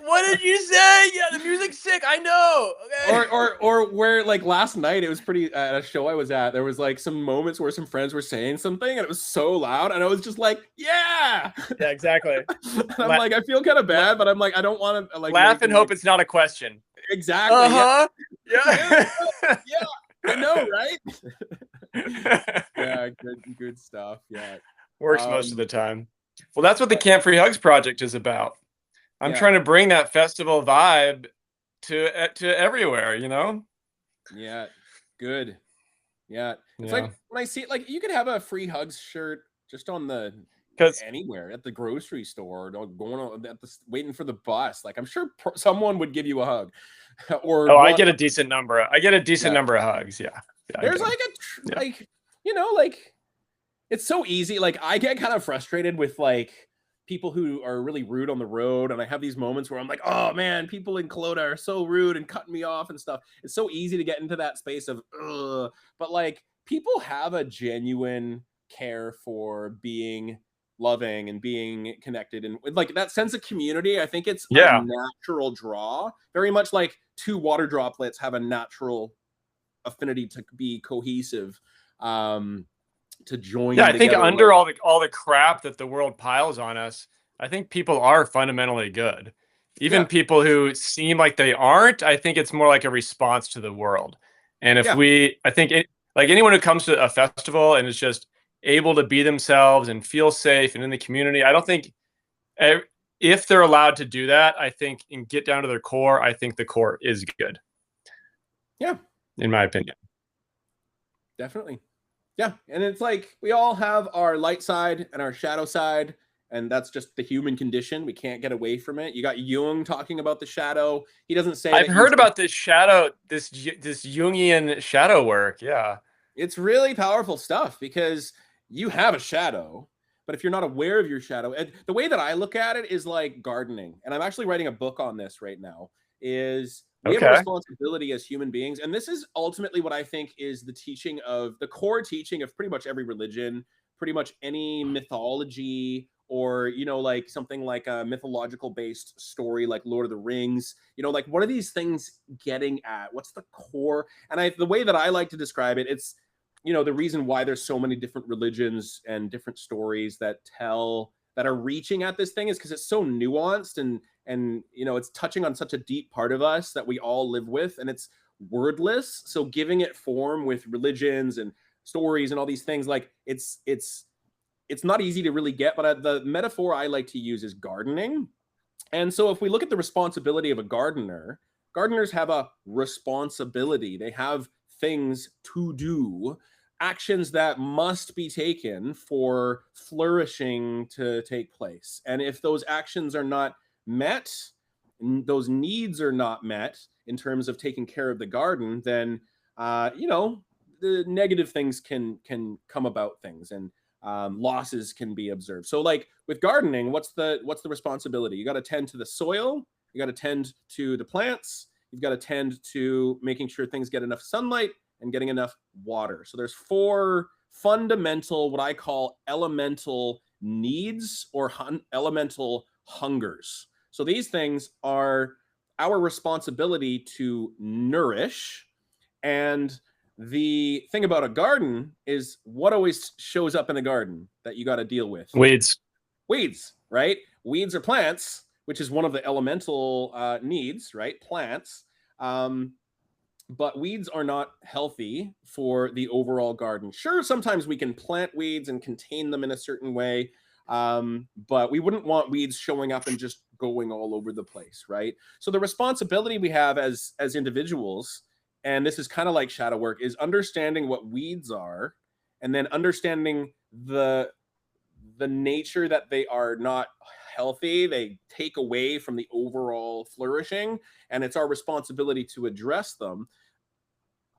What did you say? Yeah, the music's sick. I know. Okay. Or where like last night it was pretty at a show I was at, there was like some moments where some friends were saying something and it was so loud and I was just like, yeah. Yeah, exactly. And I'm La- like, I feel kind of la- bad, but I'm like, I don't want to like laugh make and them hope like it's not a question. exactly. Yeah. Uh huh. Yeah. Yeah. Yeah. I know, right? Yeah, good stuff. Yeah. Works most of Um the time. Well, that's what the but Camp Free Hugs project is about. I'm yeah. trying to bring that festival vibe to everywhere. You know. Yeah. Good. Yeah. It's Yeah. like when I see it, like you could have a free hugs shirt just on the Because anywhere at the grocery store, or going on at the waiting for the bus. Like I'm sure someone would give you a hug, or oh, I want. get a decent number. I get a decent Yeah, number of hugs. Yeah. Yeah, I there's do. like Yeah. like you know like it's so easy. Like I get kind of frustrated with like people who are really rude on the road, and I have these moments where I'm like, oh man, people in Kelowna are so rude and cutting me off and stuff. It's so easy to get into that space of, ugh. But like people have a genuine care for being loving and being connected and with like that sense of community. I think it's a Yeah. natural draw, very much like two water droplets have a natural affinity to be cohesive. Um, to Yeah, join I think together like under all the crap that the world piles on us, I think people are fundamentally good. Even yeah, people who seem like they aren't, I think it's more like a response to the world. And if yeah, we, I think like anyone who comes to a festival and is just able to be themselves and feel safe and in the community, I don't think eh, if they're allowed to do that, I think and get down to their core, I think the core is good, yeah, in my opinion. definitely. Yeah, and it's like we all have our light side and our shadow side, and that's just the human condition. We can't get away from it. You got Jung talking about the shadow. He doesn't say I've that you heard should. about this shadow, this Jungian shadow work. Yeah. It's really powerful stuff because you have a shadow, but if you're not aware of your shadow, and the way that I look at it is like gardening, and I'm actually writing a book on this right now, is we have a Okay. responsibility as human beings, and this is ultimately what I think is the teaching of the core teaching of pretty much every religion, pretty much any mythology, or you know like something like a mythological based story like Lord of the Rings. You know, like what are these things getting at? What's the core? And the way that I like to describe it, it's you know the reason why there's so many different religions and different stories that tell that are reaching at this thing is because it's so nuanced, and you know it's touching on such a deep part of us that we all live with, and it's wordless, so giving it form with religions and stories and all these things, like it's not easy to really get. But the metaphor I like to use is gardening. And so if we look at the responsibility of a gardener, gardeners have a responsibility. They have things to do actions that must be taken for flourishing to take place. And if those actions are not met, those needs are not met in terms of taking care of the garden, then the negative things can come about things, and losses can be observed. So like with gardening, what's the responsibility? You got to tend to the soil, you got to tend to the plants, you've got to tend to making sure things get enough sunlight and getting enough water. So there's 4 fundamental, what I call elemental needs or elemental hungers. So these things are our responsibility to nourish. And the thing about a garden is what always shows up in a garden that you got to deal with? Weeds. Weeds, right? Weeds are plants, which is one of the elemental needs, right? Plants. But weeds are not healthy for the overall garden. Sure, sometimes we can plant weeds and contain them in a certain way, but we wouldn't want weeds showing up and just going all over the place, right? So the responsibility we have as individuals, and this is kind of like shadow work, is understanding what weeds are, and then understanding the nature that they are not healthy. They take away from the overall flourishing, and it's our responsibility to address them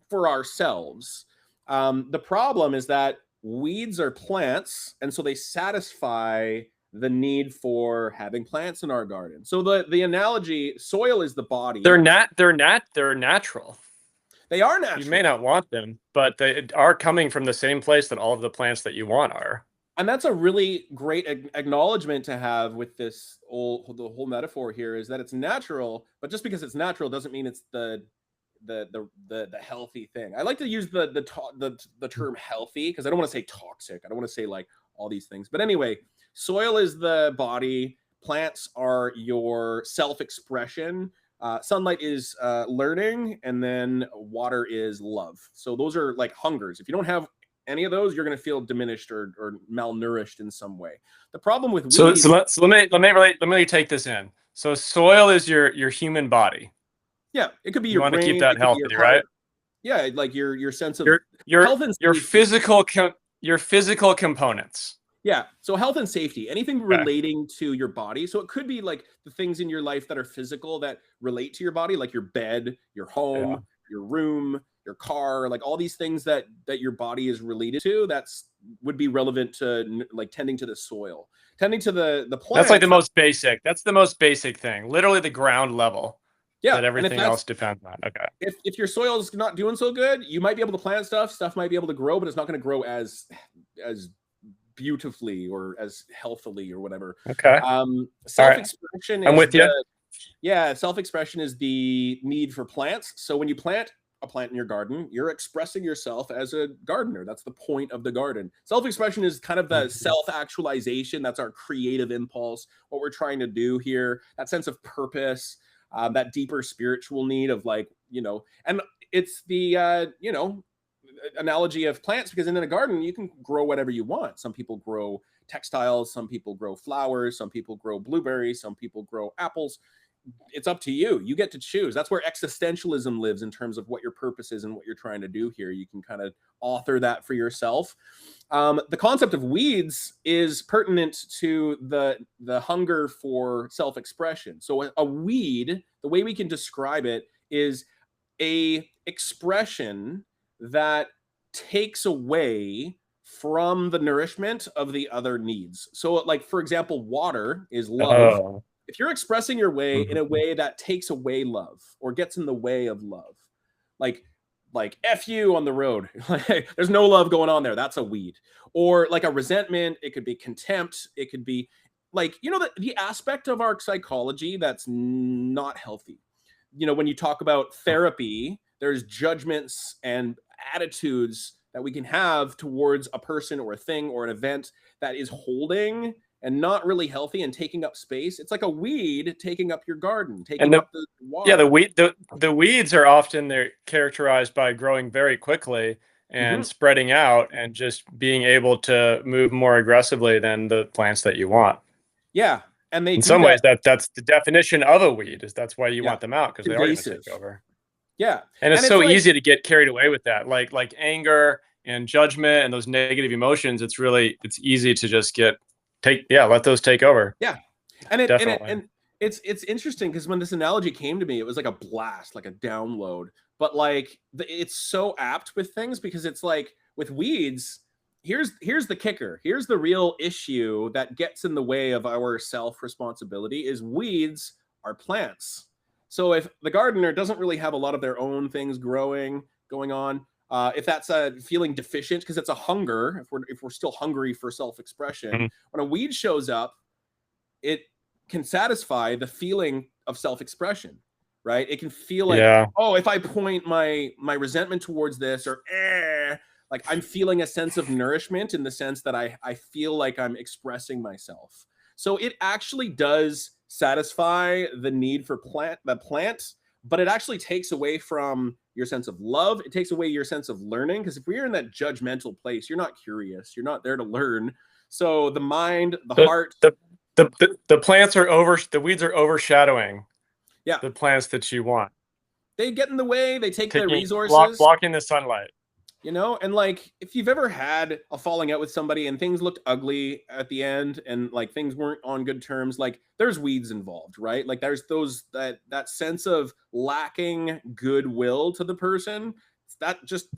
for ourselves. The problem is that weeds are plants, and so they satisfy the need for having plants in our garden. So the analogy, soil is the body. They're natural. They are natural. You may not want them, but they are coming from the same place that all of the plants that you want are. And that's a really great acknowledgement to have with the whole metaphor here, is that it's natural, but just because it's natural doesn't mean it's the healthy thing. I like to use the term healthy because I don't want to say toxic. I don't want to say like all these things. But anyway, soil is the body. Plants are your self-expression. Sunlight is learning, and then water is love. So those are like hungers. If you don't have any of those, you're going to feel diminished or malnourished in some way. The problem with weeds. So let me take this in. So soil is your human body. Yeah, it could be you your want brain, to keep that healthy, right? Yeah, like your sense of health and your physical components. Yeah, so health and safety, anything relating to your body. So it could be like the things in your life that are physical that relate to your body, like your bed, your home, your room, your car, like all these things that your body is related to. Would be relevant to like tending to the soil, tending to the plant. That's like the most basic. That's the most basic thing. Literally the ground level. Yeah, that everything else depends on. Okay. If your soil is not doing so good, you might be able to plant stuff. Stuff might be able to grow, but it's not going to grow as beautifully or as healthily or whatever. Okay. Self-expression. I'm with you. Yeah, self-expression is the need for plants. So when you plant a plant in your garden, you're expressing yourself as a gardener. That's the point of the garden. Self-expression is kind of the self-actualization. That's our creative impulse. What we're trying to do here. That sense of purpose. That deeper spiritual need of like, and it's the, analogy of plants, because in a garden, you can grow whatever you want. Some people grow textiles, some people grow flowers, some people grow blueberries, some people grow apples. It's up to you. You get to choose. That's where existentialism lives in terms of what your purpose is and what you're trying to do here. You can kind of author that for yourself. The concept of weeds is pertinent to the hunger for self-expression. So a weed, the way we can describe it, is a expression that takes away from the nourishment of the other needs. So like, for example, water is love. If you're expressing your way in a way that takes away love or gets in the way of love, like F you on the road, there's no love going on there. That's a weed. Or like a resentment, it could be contempt. It could be like, the aspect of our psychology that's not healthy. When you talk about therapy, there's judgments and attitudes that we can have towards a person or a thing or an event that is holding and not really healthy and taking up space. It's like a weed taking up your garden, taking up the water. Yeah, the weeds are often they're characterized by growing very quickly and spreading out and just being able to move more aggressively than the plants that you want. Yeah, and they in some ways that's the definition of a weed. Is that's why you want them out, because they are going to take over. Yeah, and it's so easy to get carried away with that, like anger and judgment and those negative emotions, it's easy to just let those take over. Yeah. And Definitely. it's interesting because when this analogy came to me, it was like a blast, like a download. But like it's so apt with things because it's like with weeds, here's the kicker. Here's the real issue that gets in the way of our self-responsibility is weeds are plants. So if the gardener doesn't really have a lot of their own things going on, if that's a feeling deficient because it's a hunger, if we're still hungry for self-expression, Mhm. when a weed shows up, it can satisfy the feeling of self-expression, right? It can feel like, Yeah. oh, if I point my resentment towards this, or like I'm feeling a sense of nourishment in the sense that I feel like I'm expressing myself. So it actually does satisfy the need for the plant, but it actually takes away from your sense of love. It takes away your sense of learning, because if we're in that judgmental place, you're not curious, you're not there to learn. So the mind, the The heart, the the weeds are overshadowing yeah, the plants that you want, they get in the way, they take the taking resources, blocking the sunlight. and like if you've ever had a falling out with somebody and things looked ugly at the end and like things weren't on good terms, like there's weeds involved, right? Like there's that sense of lacking goodwill to the person. That just,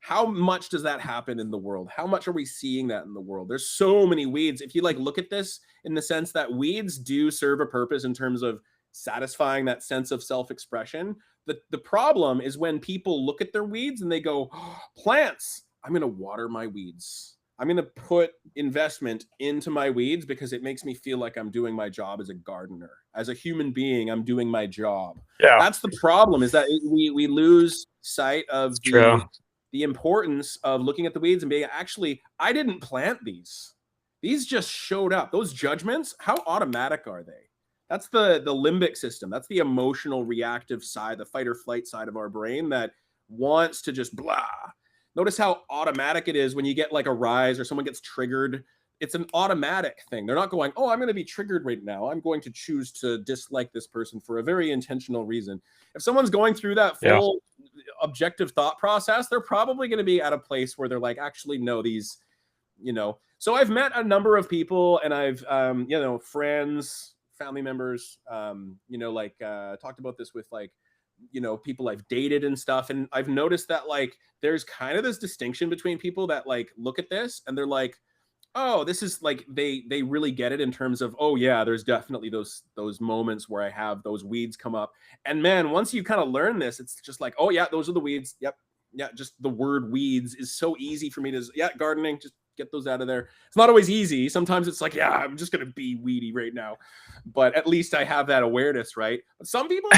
how much does that happen in the world? How much are we seeing that in the world? There's so many weeds. If you like look at this in the sense that weeds do serve a purpose in terms of satisfying that sense of self-expression, the problem is when people look at their weeds and they go, oh, plants, I'm going to water my weeds. I'm going to put investment into my weeds because it makes me feel like I'm doing my job as a gardener. As a human being, I'm doing my job. Yeah, That's the problem, is that we lose sight it's of true. the importance of looking at the weeds and being, actually, I didn't plant these. These just showed up. Those judgments, how automatic are they? That's the limbic system. That's the emotional reactive side, the fight or flight side of our brain that wants to just blah. Notice how automatic it is when you get like a rise or someone gets triggered. It's an automatic thing. They're not going, oh, I'm going to be triggered right now. I'm going to choose to dislike this person for a very intentional reason. If someone's going through that Yeah. full objective thought process, they're probably going to be at a place where they're like, actually, no, these, So I've met a number of people, and I've, friends, family members, talked about this with like, people I've dated and stuff. And I've noticed that like, there's kind of this distinction between people that like look at this and they're like, oh, this is like, they really get it in terms of, oh yeah, there's definitely those moments where I have those weeds come up. And man, once you kind of learn this, it's just like, oh yeah, those are the weeds. Yep. Yeah. Just the word weeds is so easy for me to, yeah, gardening, just get those out of there. It's not always easy. Sometimes it's like, yeah, I'm just going to be weedy right now. But at least I have that awareness, right? But some people,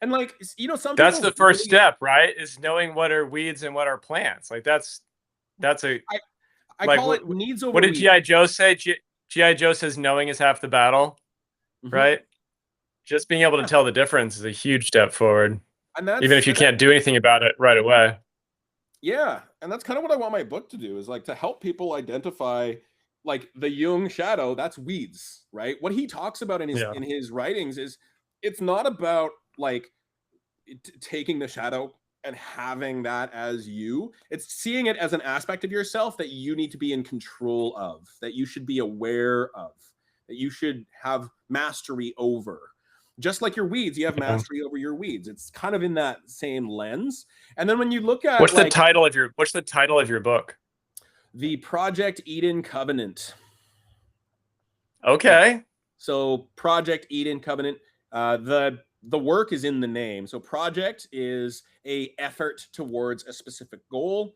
and like, some That's people the first step, right? Is knowing what are weeds and what are plants. Like that's a I like call it needs over what did weeds. GI Joe say? GI Joe says knowing is half the battle, right? Just being able to tell the difference is a huge step forward, And even if you can't do anything about it right away. yeah, and that's kind of what I want my book to do, is like to help people identify like the Jung shadow. That's weeds, right? What he talks about in Yeah. his writings is, it's not about like taking the shadow and having that as you. It's seeing it as an aspect of yourself that you need to be in control of, that you should be aware of, that you should have mastery over. Just like your weeds, you have mastery over your weeds. It's kind of in that same lens. And then when you look at what's the title of your book? The Project Eden Covenant. Okay. Yeah. So Project Eden Covenant, the work is in the name. So project is a effort towards a specific goal.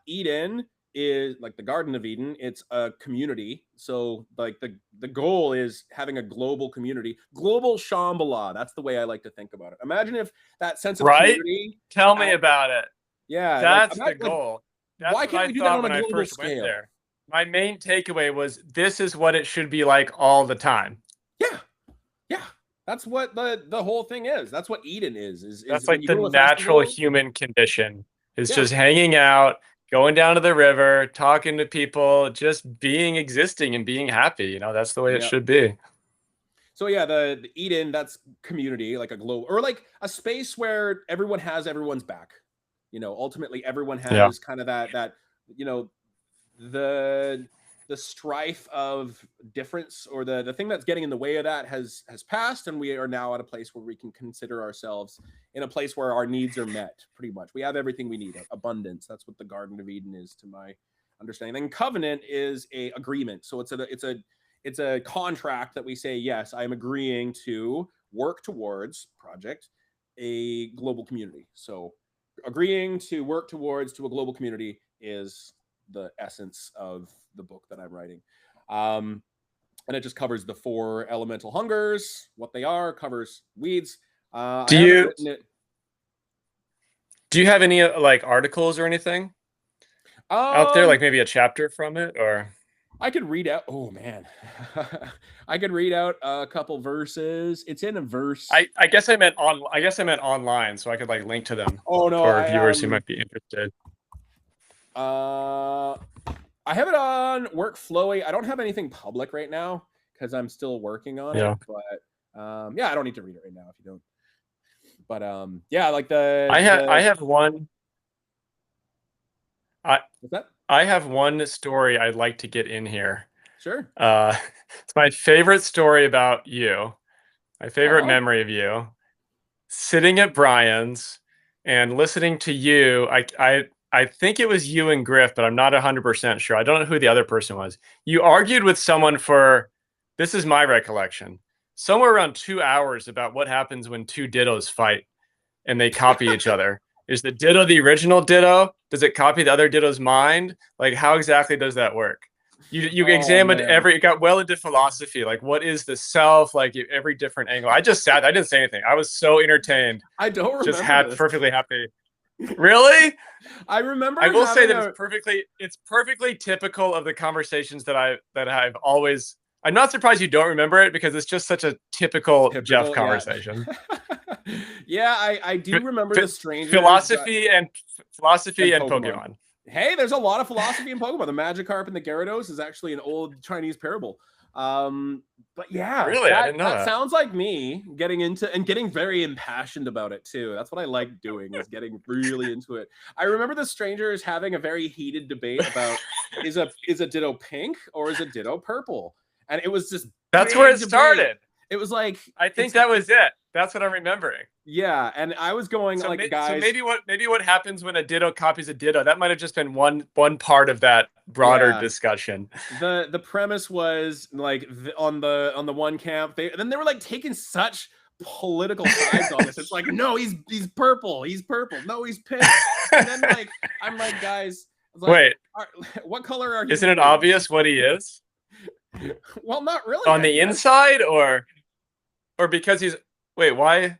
Eden is like the Garden of Eden. It's a community. So like the goal is having a global community, global Shambhala. That's the way I like to think about it. Imagine if that sense of community. Tell me about it. Yeah, that's the goal. That's why can't we do that on a global scale? There. My main takeaway was this is what it should be like all the time. Yeah. Yeah. That's what the whole thing is. That's what Eden is that's like the natural human condition. It's just hanging out, going down to the river, talking to people, just being, existing and being happy. That's the way it should be. So yeah, the Eden, that's community, like a globe, or like a space where everyone has everyone's back. You know, ultimately everyone Yeah. has kind of that, you know, the strife of difference, or the thing that's getting in the way of that has passed, and we are now at a place where we can consider ourselves in a place where our needs are met. Pretty much, we have everything we need. Abundance. That's what the Garden of Eden is, to my understanding. And covenant is a agreement. So it's a contract that we say, yes, I am agreeing to work towards project a global community. So agreeing to work towards to a global community is the essence of the book that I'm writing. And it just covers the 4 elemental hungers, what they are, covers weeds. I haven't written it. Do you have any like articles or anything out there, like maybe a chapter from it, or? I could read out. Oh man, I could read out a couple verses. It's in a verse. I guess I meant on. I guess I meant online, so I could like link to them. Oh no, for viewers who might be interested. I have it on Workflowy. I don't have anything public right now because I'm still working on it. But yeah, I don't need to read it right now if you don't. But yeah, like I have one. What's that? I have one story I'd like to get in here. Sure. It's my favorite story about you. My favorite memory of you. Sitting at Brian's and listening to you. I think it was you and Griff, but I'm not 100% sure. I don't know who the other person was. You argued with someone for, this is my recollection, somewhere around 2 hours about what happens when 2 dittos fight and they copy each other. Is the ditto the original ditto? Does it copy the other ditto's mind? Like, how exactly does that work? You examined it got well into philosophy. Like, what is the self? Like, every different angle. I just sat, I didn't say anything. I was so entertained. I don't remember. Just perfectly happy. Really? I remember. I will say that it's perfectly typical of the conversations that I've always. I'm not surprised you don't remember it because it's just such a typical Jeff conversation. Yeah, I do remember the strange philosophy and Pokemon. Hey, there's a lot of philosophy in Pokemon. The Magikarp and the Gyarados is actually an old Chinese parable. But yeah, really, I didn't know that. Sounds like me getting into and getting very impassioned about it too. That's what I like doing, is getting really into it. I remember the strangers having a very heated debate about is a Ditto pink or is a Ditto purple, and it was just that's where it started. It was like, I think that was it. That's what I'm remembering. Yeah, and I was going so guys. So maybe what happens when a Ditto copies a Ditto? That might have just been one part of that broader discussion. The premise was like on the one camp, they were like taking such political sides on this. It's like, no, he's purple. He's purple. No, he's pink. And then like I'm like, guys, like, wait, what color are you? Isn't it obvious what he is? Well, not really. On the inside, or because he's why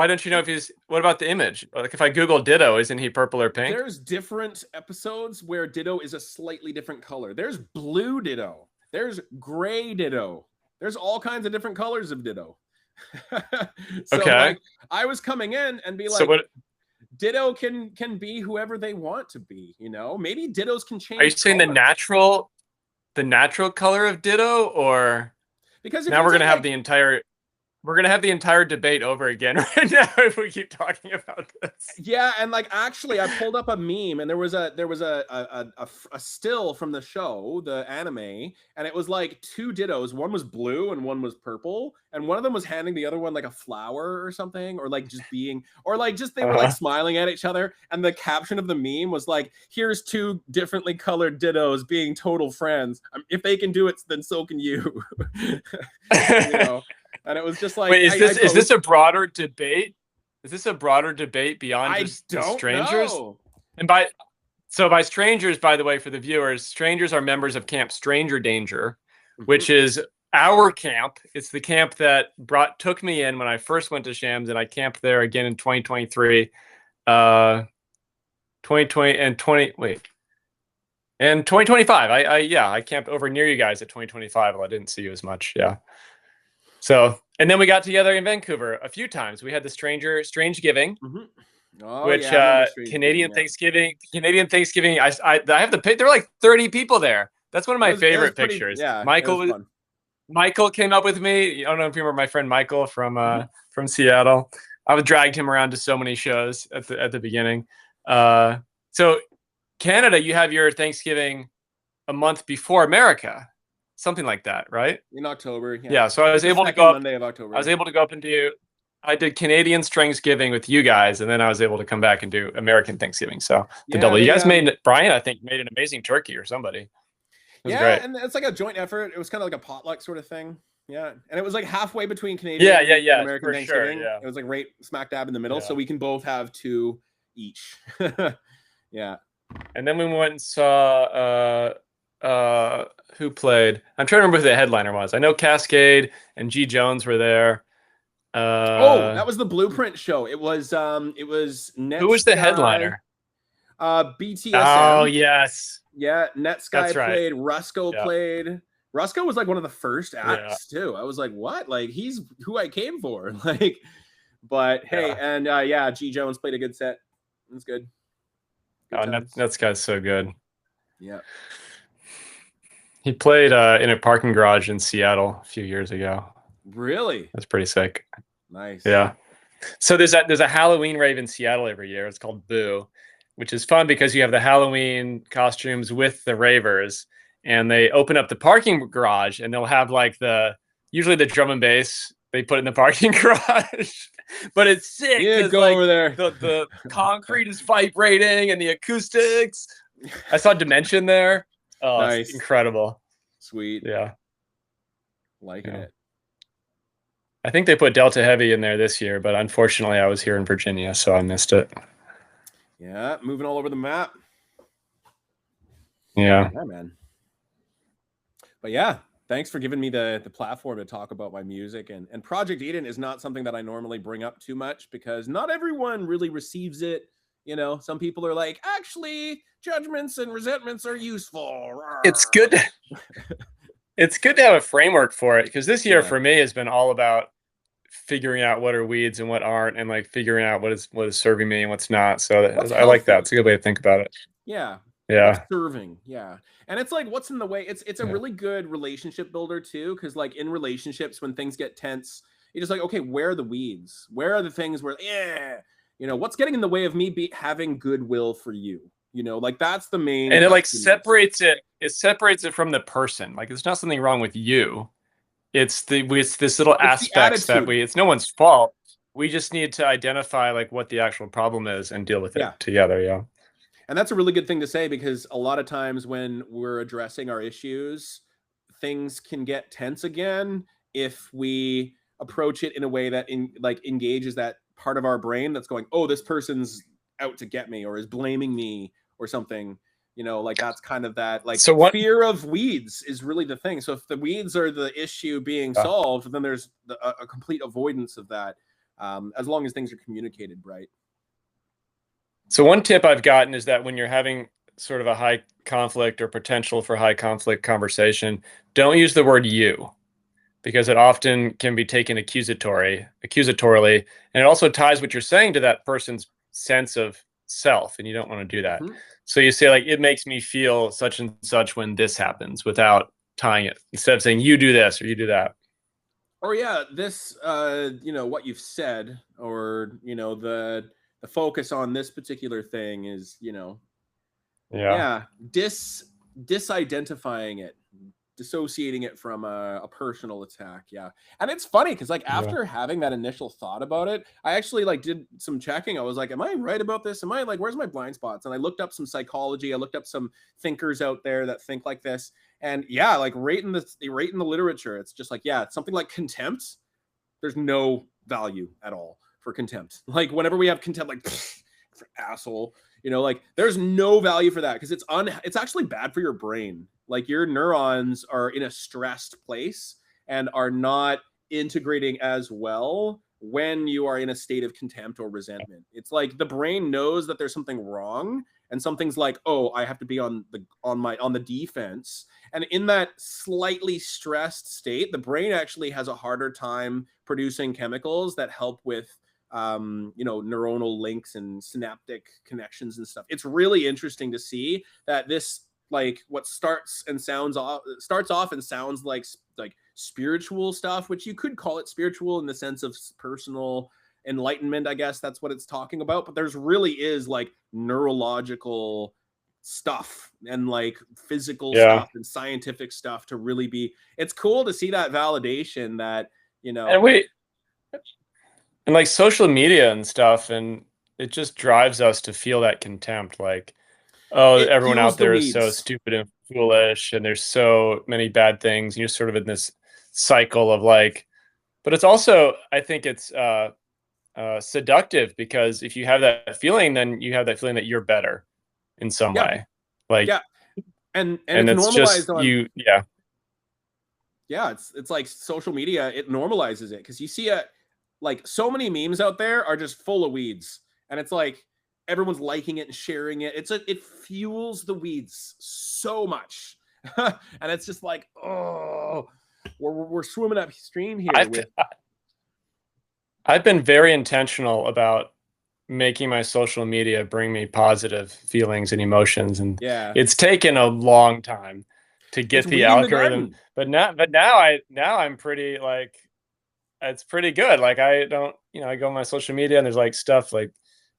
don't you know if he's, what about the image? Like if I Google Ditto, isn't he purple or pink? There's different episodes where Ditto is a slightly different color. There's blue Ditto. There's gray Ditto. There's all kinds of different colors of Ditto. So like, I was coming in and be like, so Ditto can be whoever they want to be, you know? Maybe Dittos can change. Are you saying the natural color of Ditto, or because now we're going to have the entire debate over again right now if we keep talking about this. Yeah, and like actually, I pulled up a meme, and there was a still from the show, the anime, and it was like 2 Dittos. One was blue and one was purple, and one of them was handing the other one like a flower or something, or like just being, or like just they were like smiling at each other. And the caption of the meme was like, "Here's 2 differently colored Dittos being total friends. If they can do it, then so can you." You know. And it was just like, wait, is this a broader debate? Is this a broader debate beyond just strangers? Know. And by strangers, by the way, for the viewers, strangers are members of Camp Stranger Danger, which is our camp. It's the camp that took me in when I first went to Shams, and I camped there again in 2023, 2020 and 2025. I camped over near you guys at 2025. Well, I didn't see you as much. Yeah. So, and then we got together in Vancouver a few times. We had the Strange Giving, Canadian Thanksgiving. I have the pic. There were like 30 people there. That's one of my favorite pictures. Yeah, Michael came up with me. I don't know if you remember my friend Michael from Seattle. I was dragged him around to so many shows at the beginning. So Canada, you have your Thanksgiving a month before America, something like that, right? In October. Yeah, Yeah. So I like was the able to second go up. Monday of I was October. able to go up and do. I did Canadian Thanksgiving with you guys, and then I was able to come back and do American Thanksgiving. So the Yeah, double. You they guys made Brian, I think, made an amazing turkey or somebody. It was yeah, great. and it's like a joint effort. It was kind of like a potluck sort of thing. Yeah, and it was like halfway between Yeah, Canadian yeah, and yeah, American for sure. Thanksgiving. Yeah, It was like right smack dab in the middle, so yeah. we can both have two each. Yeah. And then we went and saw who played. I'm trying to remember who the headliner was. I know Cascade and G Jones were there. Oh, that was the Blueprint show. It was Who was the Netsky, headliner? Oh, BTSM. yes. Yeah, Netsky That's right. played, Rusko Yeah. played. Rusko was like one of the first Yeah. acts too. I was like, what? Like he's who I came for. Like, but hey, Yeah. and yeah, G Jones played a good set. It was good. Good Oh, times. Nets guy's so good. Yeah. He played in a parking garage in Seattle a few years ago. Really? That's pretty sick. Nice. Yeah. So there's a Halloween rave in Seattle every year. It's called Boo, which is fun because you have the Halloween costumes with the ravers, and they open up the parking garage, and they'll have like usually the drum and bass they put in the parking garage, but it's sick Yeah, because go like over there. the concrete is vibrating and the acoustics. I saw Dimension there. Oh, it's Nice. incredible. Sweet. Yeah, Liking yeah. it. I think they put Delta Heavy in there this year, but unfortunately, I was here in Virginia, so I missed it. Yeah, moving all over the map. Yeah. Yeah, man. But yeah, thanks for giving me the platform to talk about my music. And Project Eden is not something that I normally bring up too much because not everyone really receives it. You know, some people are like, actually, judgments and resentments are useful. It's good. It's good to have a framework for it because this year Yeah, for me has been all about figuring out what are weeds and what aren't, and like figuring out what is serving me and what's not. So what's I like that. healthy? It's a good way to think about it. Yeah. What's Yeah. serving? Yeah. And it's like what's in the way? It's a Yeah. really good relationship builder too, because like in relationships, when things get tense, you're just like, okay, where are the weeds? Where are the things where, yeah, what's getting in the way of me having goodwill for you? Like that's the main And it like question. separates it. It separates it from the person. Like there's not something wrong with you. It's this little It's the aspects that attitude. it's no one's fault. We just need to identify like what the actual problem is and deal with it Yeah. together. Yeah. And that's a really good thing to say because a lot of times when we're addressing our issues, things can get tense again if we approach it in a way that engages that part of our brain that's going, "Oh, this person's out to get me or is blaming me or something." Like that's kind of that like So what? fear of weeds is really the thing. So if the weeds are the issue being solved, then there's a complete avoidance of that, as long as things are communicated right. So one tip I've gotten is that when you're having sort of a high conflict or potential for high conflict conversation, don't use the word you because it often can be taken accusatorily, and it also ties what you're saying to that person's sense of self, and you don't want to do that. Mm-hmm. So you say like, it makes me feel such and such when this happens without tying it, instead of saying you do this or you do that. Or yeah, this what you've said, or the focus on this particular thing is, Yeah. yeah, disidentifying it, dissociating it from a personal attack. Yeah. And it's funny because like Yeah. after having that initial thought about it, I actually like did some checking. I was like, am I right about this? Am I like, where's my blind spots? And I looked up some psychology. I looked up some thinkers out there that think like this. And yeah, like right in the literature, it's just like, yeah, it's something like contempt. There's no value at all for contempt. Like whenever we have contempt, like asshole, like there's no value for that because it's actually bad for your brain. Like your neurons are in a stressed place and are not integrating as well when you are in a state of contempt or resentment. It's like the brain knows that there's something wrong and something's like, oh, I have to be on the defense. And in that slightly stressed state, the brain actually has a harder time producing chemicals that help with neuronal links and synaptic connections and stuff. It's really interesting to see that this like what starts off and sounds like spiritual stuff, which you could call it spiritual in the sense of personal enlightenment, I guess that's what it's talking about. But there's really is like neurological stuff and like physical Yeah. stuff and scientific stuff to really be, it's cool to see that validation that, you know, And like social media and stuff, and it just drives us to feel that contempt. Like, oh, it everyone fuels out the there is so weeds. stupid and foolish, and there's so many bad things. And you're sort of in this cycle of like, but it's also, I think it's seductive, because if you have that feeling, then you have that feeling that you're better in some Yeah. way. Like, Yeah. And and it's it's just normalized on, you, yeah. yeah, it's like social media, it normalizes it because you see a, like so many memes out there are just full of weeds, and it's like everyone's liking it and sharing it. It fuels the weeds so much, and it's just like, oh, we're swimming upstream here I've with, I've been very intentional about making my social media bring me positive feelings and emotions, and yeah, it's taken a long time to it's get the weeding the algorithm, garden. but now I'm pretty like, it's pretty good. Like, I don't, I go on my social media and there's like stuff like,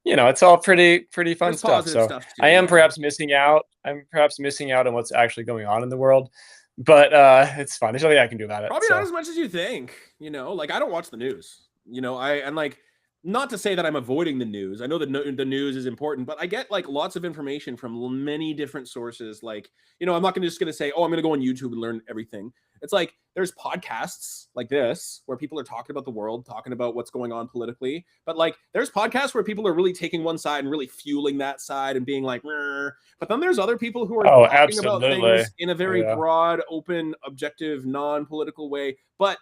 it's all pretty fun There's stuff. positive So stuff I too, am yeah. perhaps missing out. I'm perhaps missing out on what's actually going on in the world, but it's fine. There's nothing I can do about it. Probably not So as much as you think, like I don't watch the news, and like, not to say that I'm avoiding the news. I know that the news is important, but I get like lots of information from many different sources. Like, I'm not just going to say, oh, I'm going to go on YouTube and learn everything. It's like there's podcasts like this where people are talking about the world, talking about what's going on politically. But like there's podcasts where people are really taking one side and really fueling that side and being like, "Meh." But then there's other people who are oh, talking about absolutely. things in a Oh very yeah. broad, open, objective, non-political way. But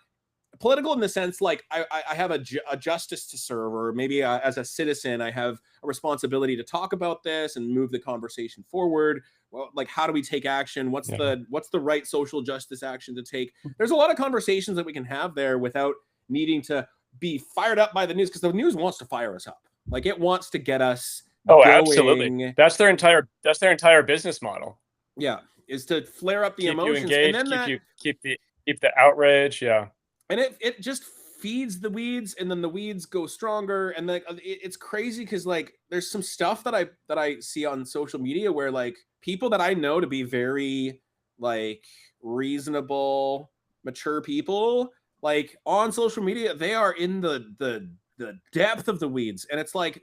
political in the sense like I have a justice to serve, or maybe as a citizen I have a responsibility to talk about this and move the conversation forward. Well, like how do we take action? What's Yeah. the right social justice action to take? There's a lot of conversations that we can have there without needing to be fired up by the news, because the news wants to fire us up. Like it wants to get us Oh, absolutely. going. That's their entire business model. Yeah, is to flare up the Keep you emotions, and engaged, then that, keep the outrage. Yeah. and it just feeds the weeds, and then the weeds go stronger, and like it's crazy because like there's some stuff that I see on social media where like people that I know to be very like reasonable, mature people, like on social media they are in the depth of the weeds, and it's like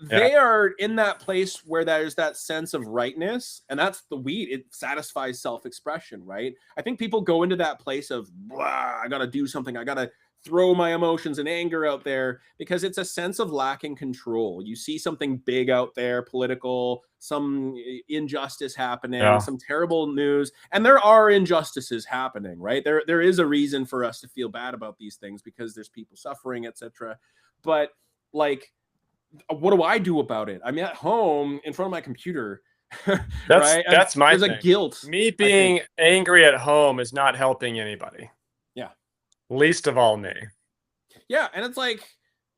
Yeah. they are in that place where there's that sense of rightness, and that's the weed. It satisfies self-expression, right? I think people go into that place of, I gotta do something, I gotta throw my emotions and anger out there, because it's a sense of lacking control. You see something big out there, political, some injustice happening, Yeah. some terrible news, and there are injustices happening, right? There is a reason for us to feel bad about these things because there's people suffering, etc. But like, what do I do about it? I'm at home in front of my computer, That's right? And that's my there's a thing. guilt, Me I think. being angry at home is not helping anybody, Yeah. least of all me. Yeah. And it's like,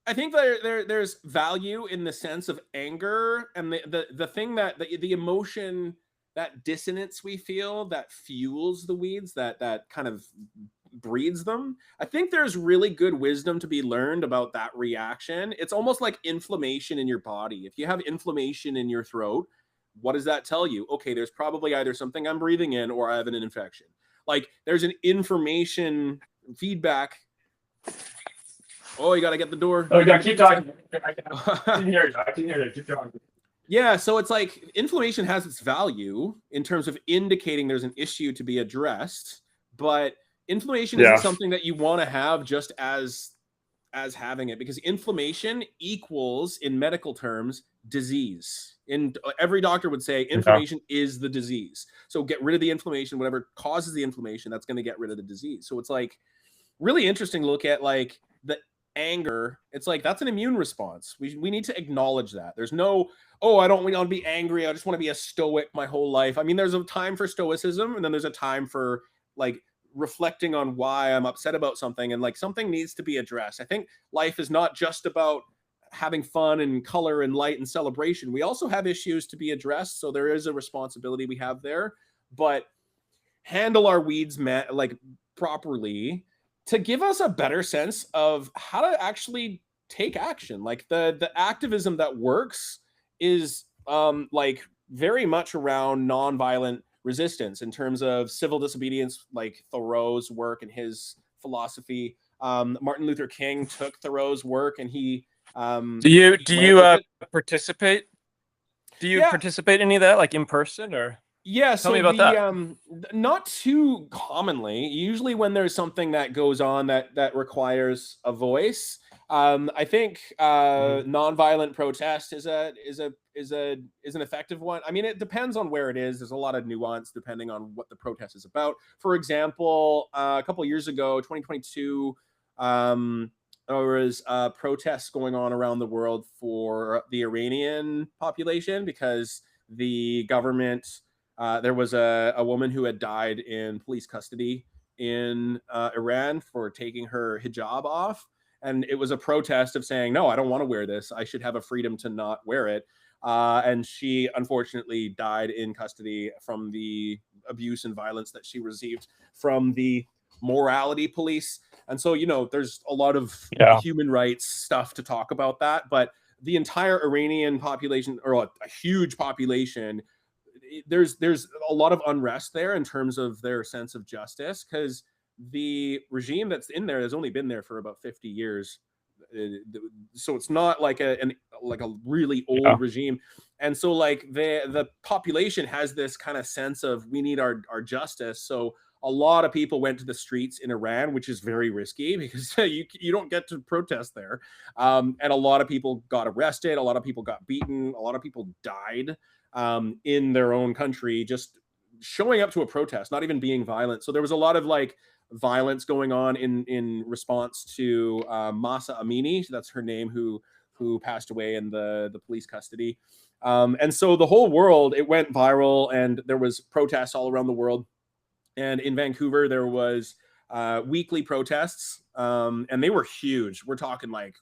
I think there's value in the sense of anger, and the thing that the emotion, that dissonance we feel that fuels the weeds, that kind of breeds them. I think there's really good wisdom to be learned about that reaction. It's almost like inflammation in your body. If you have inflammation in your throat, what does that tell you? Okay, there's probably either something I'm breathing in or I have an infection. Like there's an information feedback. Oh, you got to get the door. Oh, you gotta keep talking. I can hear you. I can hear you. Keep talking. Yeah, so it's like inflammation has its value in terms of indicating there's an issue to be addressed, but inflammation isn't Yeah. something that you want to have just as having it, because inflammation equals, in medical terms, disease. And every doctor would say Yeah. inflammation is the disease. So get rid of the inflammation, whatever causes the inflammation, that's going to get rid of the disease. So it's like really interesting to look at like the anger. It's like that's an immune response. We need to acknowledge that. There's no, oh, I don't want to be angry, I just want to be a stoic my whole life. I mean, there's a time for stoicism, and then there's a time for like reflecting on why I'm upset about something, and like something needs to be addressed. I think life is not just about having fun and color and light and celebration. We also have issues to be addressed, so there is a responsibility we have there. But handle our weeds like properly to give us a better sense of how to actually take action. Like the activism that works is like very much around nonviolent resistance in terms of civil disobedience, like Thoreau's work and his philosophy. Martin Luther King took Thoreau's work and Do he went you with it. participate? Do you Yeah, participate in any of that, like in person, or yeah, tell me so about the that? not too commonly. Usually when there's something that goes on that requires a voice, I think Mhm. nonviolent protest is an effective one. I mean, it depends on where it is. There's a lot of nuance depending on what the protest is about. For example, a couple years ago, 2022, there was protests going on around the world for the Iranian population because the government there was a woman who had died in police custody in Iran for taking her hijab off. And it was a protest of saying, no, I don't want to wear this. I should have a freedom to not wear it. And she unfortunately died in custody from the abuse and violence that she received from the morality police. And so, there's a lot of Yeah. human rights stuff to talk about that. But the entire Iranian population, or a huge population, there's a lot of unrest there in terms of their sense of justice because the regime that's in there has only been there for about 50 years. So it's not like like a really Yeah. old regime. And so like the population has this kind of sense of we need our justice. So a lot of people went to the streets in Iran, which is very risky because you don't get to protest there. And a lot of people got arrested, a lot of people got beaten, a lot of people died in their own country, just showing up to a protest, not even being violent. So there was a lot of like violence going on in response to Masa Amini, that's her name, who passed away in the police custody. And so the whole world, it went viral, and there was protests all around the world. And in Vancouver, there was weekly protests, and they were huge. We're talking like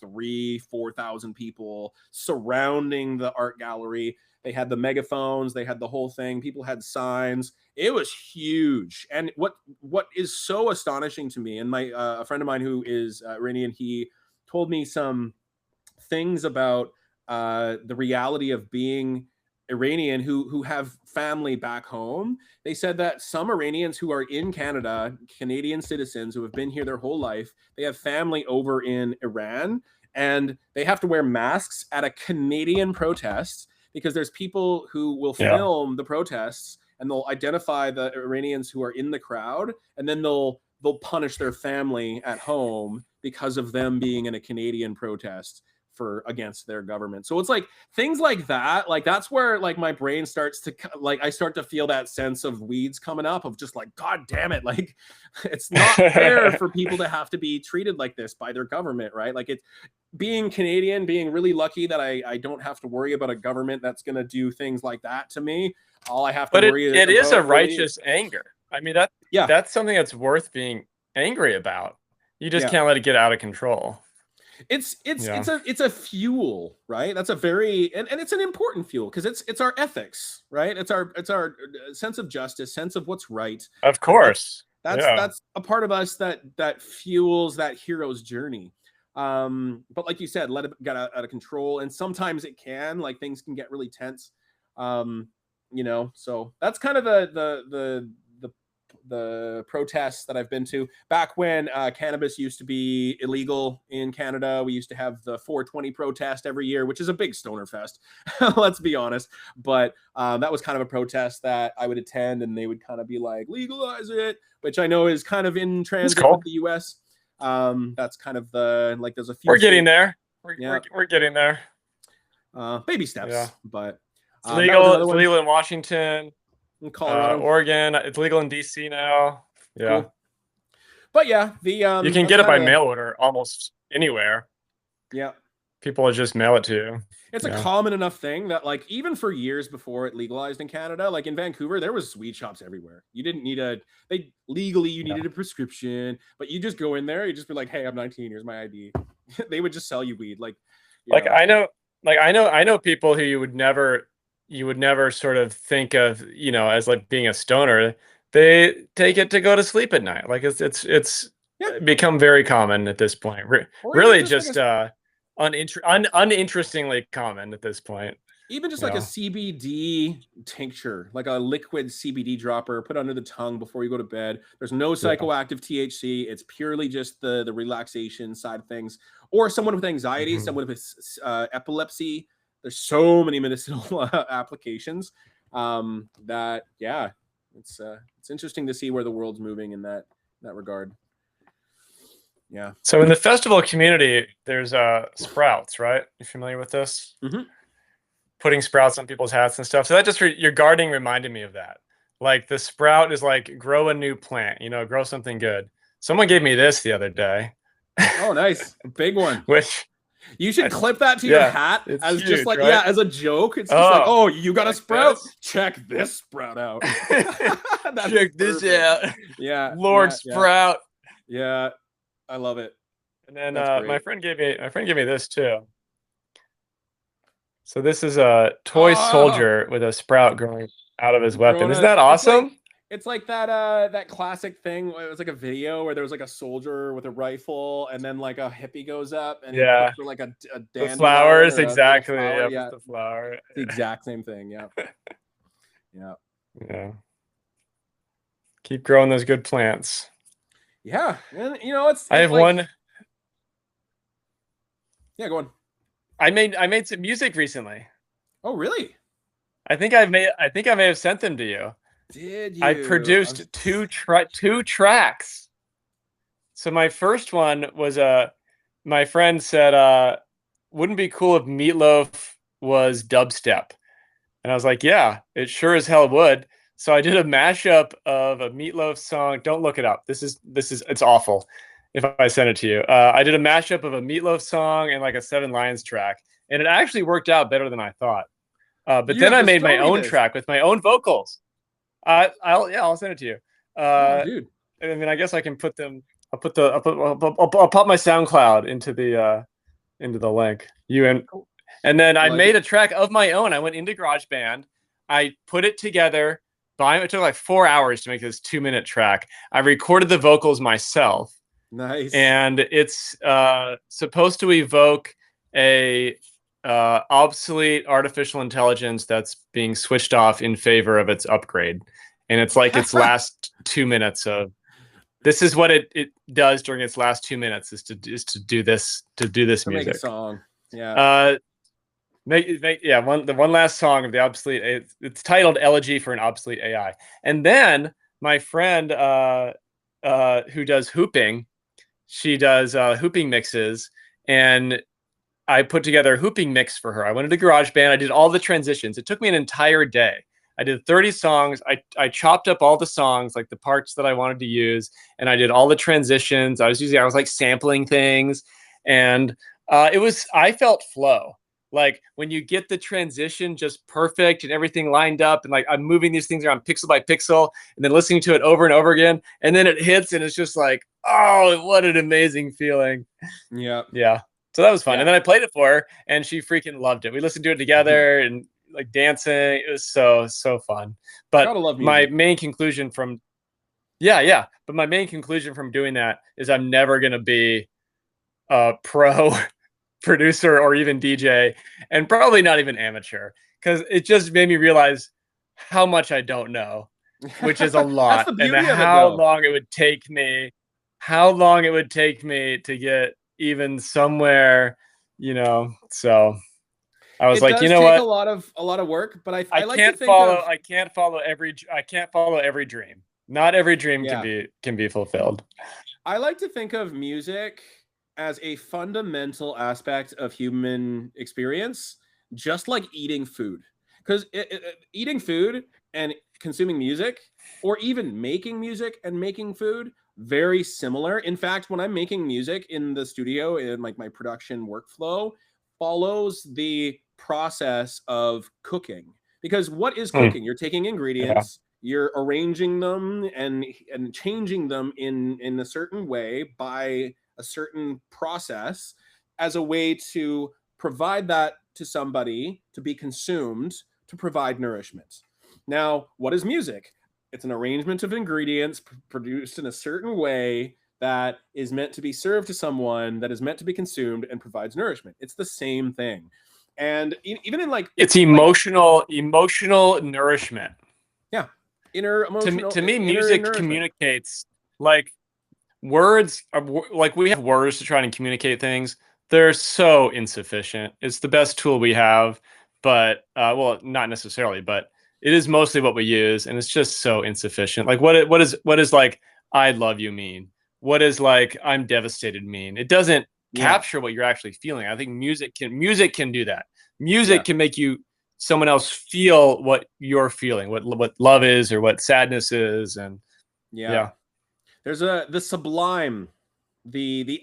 4,000 people surrounding the art gallery. They had the megaphones, they had the whole thing. People had signs. It was huge. And what is so astonishing to me, and my a friend of mine who is Iranian, he told me some things about the reality of being Iranian who have family back home. They said that some Iranians who are in Canada, Canadian citizens who have been here their whole life, they have family over in Iran, and they have to wear masks at a Canadian protest because there's people who will Yeah. film the protests and they'll identify the Iranians who are in the crowd, and then they'll punish their family at home because of them being in a Canadian protest for against their government. So it's like things like that, like that's where like my brain starts to like I start to feel that sense of weeds coming up of just like god damn it, like it's not fair for people to have to be treated like this by their government, right? Like it's being Canadian, being really lucky that I don't have to worry about a government that's going to do things like that to me. All I have to But worry it is a about really, righteous anger. I mean, yeah, that's something that's worth being angry about. You just yeah. can't let it get out of control. It's Yeah. a fuel, right? That's a very and it's an important fuel because it's our ethics, right? It's our sense of justice, sense of what's right. Of Like that's course. that's Yeah. that's a part of us that fuels that hero's journey. But like you said, let it get out of control, and sometimes it can, like things can get really tense. Um, so that's kind of the protests that I've been to. Back when cannabis used to be illegal in Canada, we used to have the 420 protest every year, which is a big stoner fest, let's be honest. But that was kind of a protest that I would attend, and they would kind of be like, legalize it, which I know is kind of in It's transit with cool. the US. That's kind of like there's a few We're getting states. there. Yeah, We're getting there. baby Yeah. steps, but It's that was legal. another It's one legal in Washington, in Colorado. Oregon. It's legal in DC now. Yeah. Cool. But yeah, the You can that's get it kind by of mail order almost anywhere. yeah. People will just mail it to you. It's a Yeah. common enough thing that like even for years before it legalized in Canada, like in Vancouver, there was weed shops everywhere. You didn't need you Yeah. needed a prescription, but you just go in there, you just be like, hey, I'm 19, here's my ID. They would just sell you weed. Like, you Like know, I know people who you would never sort of think of, as like being a stoner. They take it to go to sleep at night. Like it's Yeah. become very common at this point. Or even Really just like just uninterestingly common at this point. even just You like a know? CBD tincture, like a liquid CBD dropper, put under the tongue before you go to bed. There's no Yeah. psychoactive THC. It's purely just the relaxation side of things. Or someone with anxiety, Mhm. someone with epilepsy. There's so many medicinal applications that yeah, it's interesting to see where the world's moving in that regard. Yeah. So in the festival community, there's sprouts, right? You familiar with this? Mm-hmm. Putting sprouts on people's hats and stuff. So that just your gardening reminded me of that. Like the sprout is like grow a new plant, you know, grow something good. Someone gave me this the other day, Oh, nice. Big one. which You should I, clip that to your yeah, hat it's as just huge, like, yeah, right? as a joke. It's just like, Oh, oh, you got a like sprout? this? Check this sprout out. That's Check this perfect. out, Yeah, Lord yeah, yeah, Sprout. yeah. I love it. And then That's my great. friend gave me this too. So this is a toy Oh, soldier with a sprout growing out of his weapon. growing Isn't up. that It's like awesome? that that classic thing. It was like a video where there was like a soldier with a rifle, and then like a hippie goes up and he Yeah, puts for like a the dandelion flowers or a little exactly. flower. Yeah, Yeah, just the flower. the exact same thing. Yeah, yeah, Yeah, keep growing those good plants. yeah. And I it's have like one. yeah. Go on. I made some music recently. Oh, really? I think I may have sent them to you. Did I you? produced two tracks. So my first one was my friend said wouldn't it be cool if Meatloaf was dubstep? And I was like, yeah, it sure as hell would. So I did a mashup of a Meatloaf song. Don't look it up. This is it's awful if I send it to you. I did a mashup of a Meatloaf song and like a Seven Lions track, and it actually worked out better than I thought. But You then have I to made my show me own this. track with my own vocals. I'll send it to you. Oh, Uh, dude. and then I guess I can put them. I'll pop my SoundCloud into the link. Cool. And then I I like made it. a track of my own. I went into GarageBand. I put it together. It took like 4 hours to make this 2-minute track. I recorded the vocals myself, Nice. and it's supposed to evoke a obsolete artificial intelligence that's being switched off in favor of its upgrade. And it's like its last 2 minutes of this is what it does during its last 2 minutes is to do this To make a music. song. Yeah. The one last song of the obsolete. It's titled "Elegy for an Obsolete AI." And then my friend who does hooping, she does hooping mixes, and I put together a hooping mix for her. I went into GarageBand. I did all the transitions. It took me an entire day. I did 30 songs. I chopped up all the songs, like the parts that I wanted to use, and I did all the transitions. I was like sampling things, and I felt flow. Like when you get the transition just perfect and everything lined up, and like I'm moving these things around pixel by pixel, and then listening to it over and over again, and then it hits, and it's just like, oh, what an amazing feeling. Yeah. Yeah. So that was fun. Yeah. And then I played it for her and she freaking loved it. We listened to it together and like dancing. It was so fun. But Gotta love my music. main conclusion from yeah. But my main conclusion from doing that is I'm never gonna be a pro producer or even DJ, and probably not even amateur, because it just made me realize how much I don't know, which is a That's lot, the and beauty of it, though. how long it would take me to get even somewhere, so I was It like, you does know take a what? lot of work, but I I like to can't think follow of I can't follow every dream. Not every dream yeah. can be fulfilled. I like to think of music as a fundamental aspect of human experience, just like eating food. Because eating food and consuming music, or even making music and making food, very similar. In fact, when I'm making music in the studio, in like my production workflow, follows the process of cooking. Because what is Hmm. cooking? You're taking Yeah. ingredients, you're arranging them and changing them in a certain way by a certain process as a way to provide that to somebody to be consumed to provide nourishment. Now, what is music? It's an arrangement of ingredients produced in a certain way that is meant to be served to someone, that is meant to be consumed and provides nourishment. It's the same thing. And even in like, it's emotional nourishment. Yeah. Inner emotional. To me, music communicates. Like words are, like we have words to try and communicate things. They're so insufficient. It's the best tool we have, but well, not necessarily, but it is mostly what we use, and it's just so insufficient. Like what is like I love you mean? What is like I'm devastated mean? It doesn't capture what you're actually feeling. I think music can do that. Music can make you someone else feel what you're feeling, what love is or what sadness is, and there's the sublime, the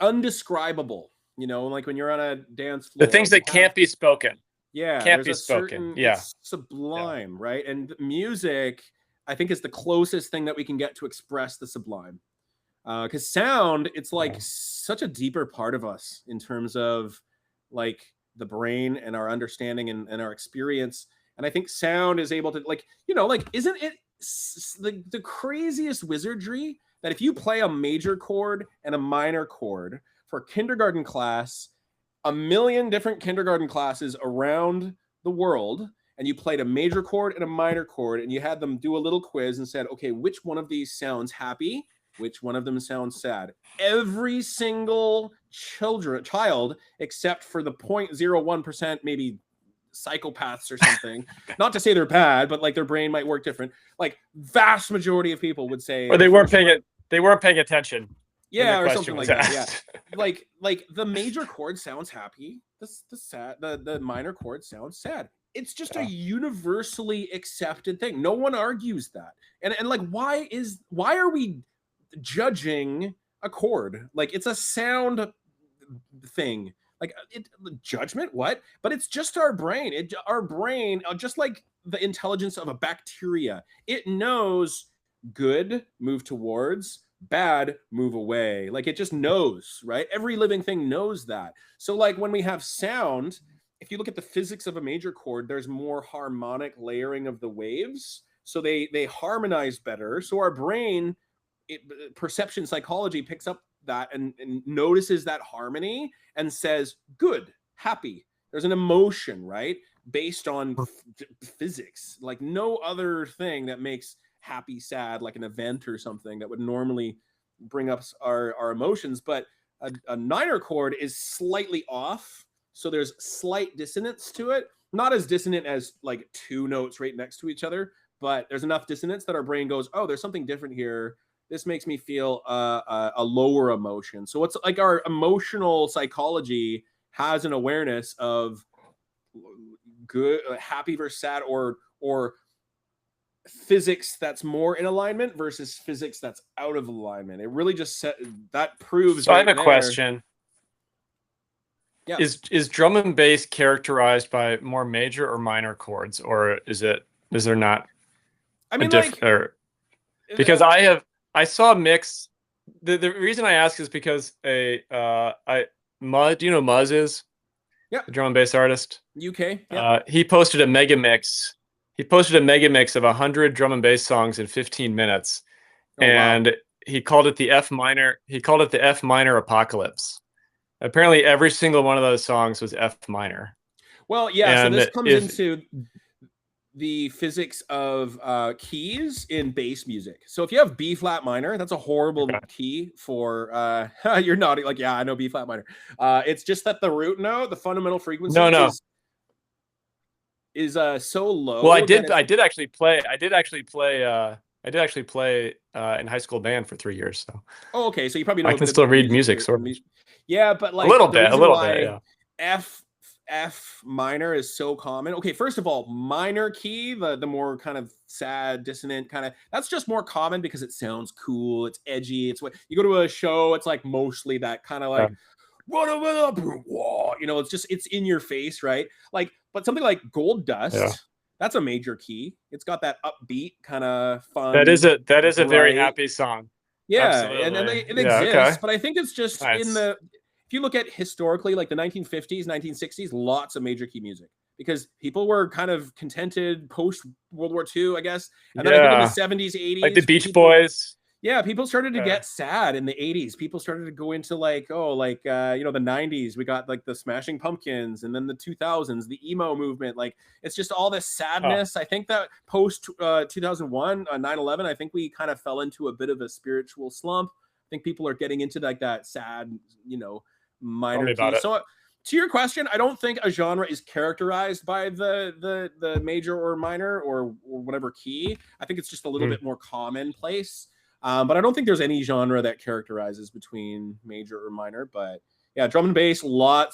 undescribable, you know, like when you're on a dance floor, the things that can't be spoken. Can't be spoken. It's sublime, right? And music, I think, is the closest thing that we can get to express the sublime. Because sound, it's like such a deeper part of us in terms of like the brain and our understanding and our experience. And I think sound is able to, like, you know, like, isn't it the craziest wizardry that if you play a major chord and a minor chord for a kindergarten class, a million different kindergarten classes around the world, and you played a major chord and a minor chord, and you had them do a little quiz and said, okay, which one of these sounds happy? Which one of them sounds sad? Every single child, except for the 0.01%, maybe psychopaths or something. Not to say they're bad, but like their brain might work different. Like vast majority of people would say, or they weren't paying attention. Yeah, or something like that. Yeah, like the major chord sounds happy. The minor chord sounds sad. It's just a universally accepted thing. No one argues that. And like, why are we judging a chord? Like, it's a sound thing. Like, judgment, what? But it's just our brain. Our brain, just like the intelligence of a bacteria, it knows good, move towards, bad, move away. Like, it just knows, right? Every living thing knows that. So like when we have sound, if you look at the physics of a major chord, there's more harmonic layering of the waves. So they harmonize better. So our brain, perception psychology picks up that and notices that harmony and says, good, happy. There's an emotion, right? Based on physics. Like no other thing that makes happy, sad, like an event or something that would normally bring up our emotions. But a minor chord is slightly off. So there's slight dissonance to it. Not as dissonant as like two notes right next to each other, but there's enough dissonance that our brain goes, oh, there's something different here. This makes me feel a lower emotion. So it's like our emotional psychology has an awareness of good, happy versus sad, or physics that's more in alignment versus physics that's out of alignment. It really just that proves. So I have a question. Yeah. Is drum and bass characterized by more major or minor chords, or is there not? I mean, because I saw a mix. The reason I ask is because Muzz, do you know who Muzz is? Yeah. The drum and bass artist. UK. Yeah. He posted a mega mix. He posted a mega mix of 100 drum and bass songs in 15 minutes. Wow. He called it the F minor. He called it the F minor apocalypse. Apparently every single one of those songs was F minor. Well, yeah, so this comes into the physics of keys in bass music. So if you have B flat minor, that's a horrible key for you're nodding like, yeah, I know B flat minor. It's just that the root note, the fundamental frequency is so low. Well, I did actually play in high school band for 3 years. So. Oh, okay. So you probably know I can still read music, sort of. Yeah, but like a little bit. Yeah. F minor is so common. Okay, first of all, minor key, the more kind of sad, dissonant kind of, that's just more common because it sounds cool. It's edgy. It's what you go to a show. It's like mostly that kind of like, you know, it's in your face, right? Like, but something like Gold Dust. That's a major key. It's got that upbeat kind of fun. That is a very happy song. Yeah, absolutely. and it exists, but I think it's just in the. If you look at historically, like the 1950s, 1960s, lots of major key music because people were kind of contented post World War II, I guess. And then I think in the 70s, 80s, like the Beach Boys. Yeah, people started to get sad in the 80s. People started to go into like, the 90s. We got like the Smashing Pumpkins, and then the 2000s, the emo movement. Like, it's just all this sadness. I think that post 2001, 9/11, I think we kind of fell into a bit of a spiritual slump. I think people are getting into like that sad, minor key. So to your question, I don't think a genre is characterized by the major or minor or whatever key. I think it's just a little bit more commonplace. But I don't think there's any genre that characterizes between major or minor. But yeah, drum and bass, there's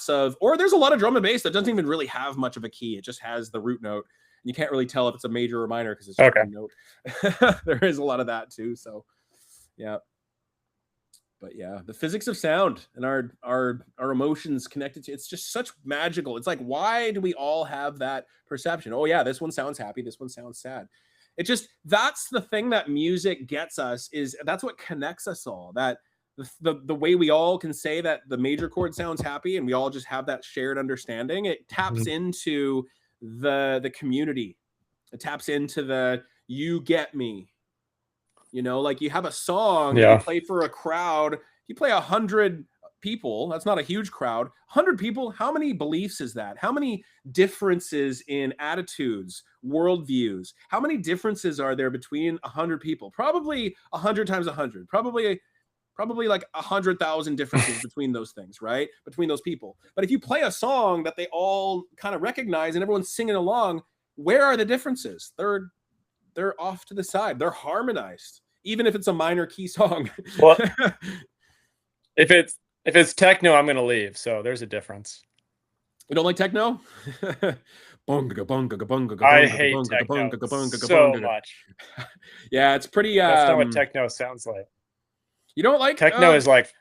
a lot of drum and bass that doesn't even really have much of a key. It just has the root note. And you can't really tell if it's a major or minor because it's just a note. There is a lot of that too. So yeah. But yeah, the physics of sound and our emotions connected to it's just such magical. It's like, why do we all have that perception? Oh yeah, this one sounds happy, this one sounds sad. It just, that's the thing that music gets us, is that's what connects us all. That the way we all can say that the major chord sounds happy and we all just have that shared understanding, it taps into the community. It taps into the you get me. Like you have a song that you play for a crowd, you play 100 people, that's not a huge crowd. 100 people, how many beliefs is that? How many differences in attitudes, worldviews? How many differences are there between 100 people? Probably 100 times 100. Probably like 100,000 differences between those things, right? Between those people. But if you play a song that they all kind of recognize and everyone's singing along, where are the differences? They're off to the side. They're harmonized, even if it's a minor key song. Well, if it's techno, I'm gonna leave. So there's a difference. You don't like techno? I hate techno so much. Yeah, it's pretty. That's not what techno sounds like. You don't like techno? Is like.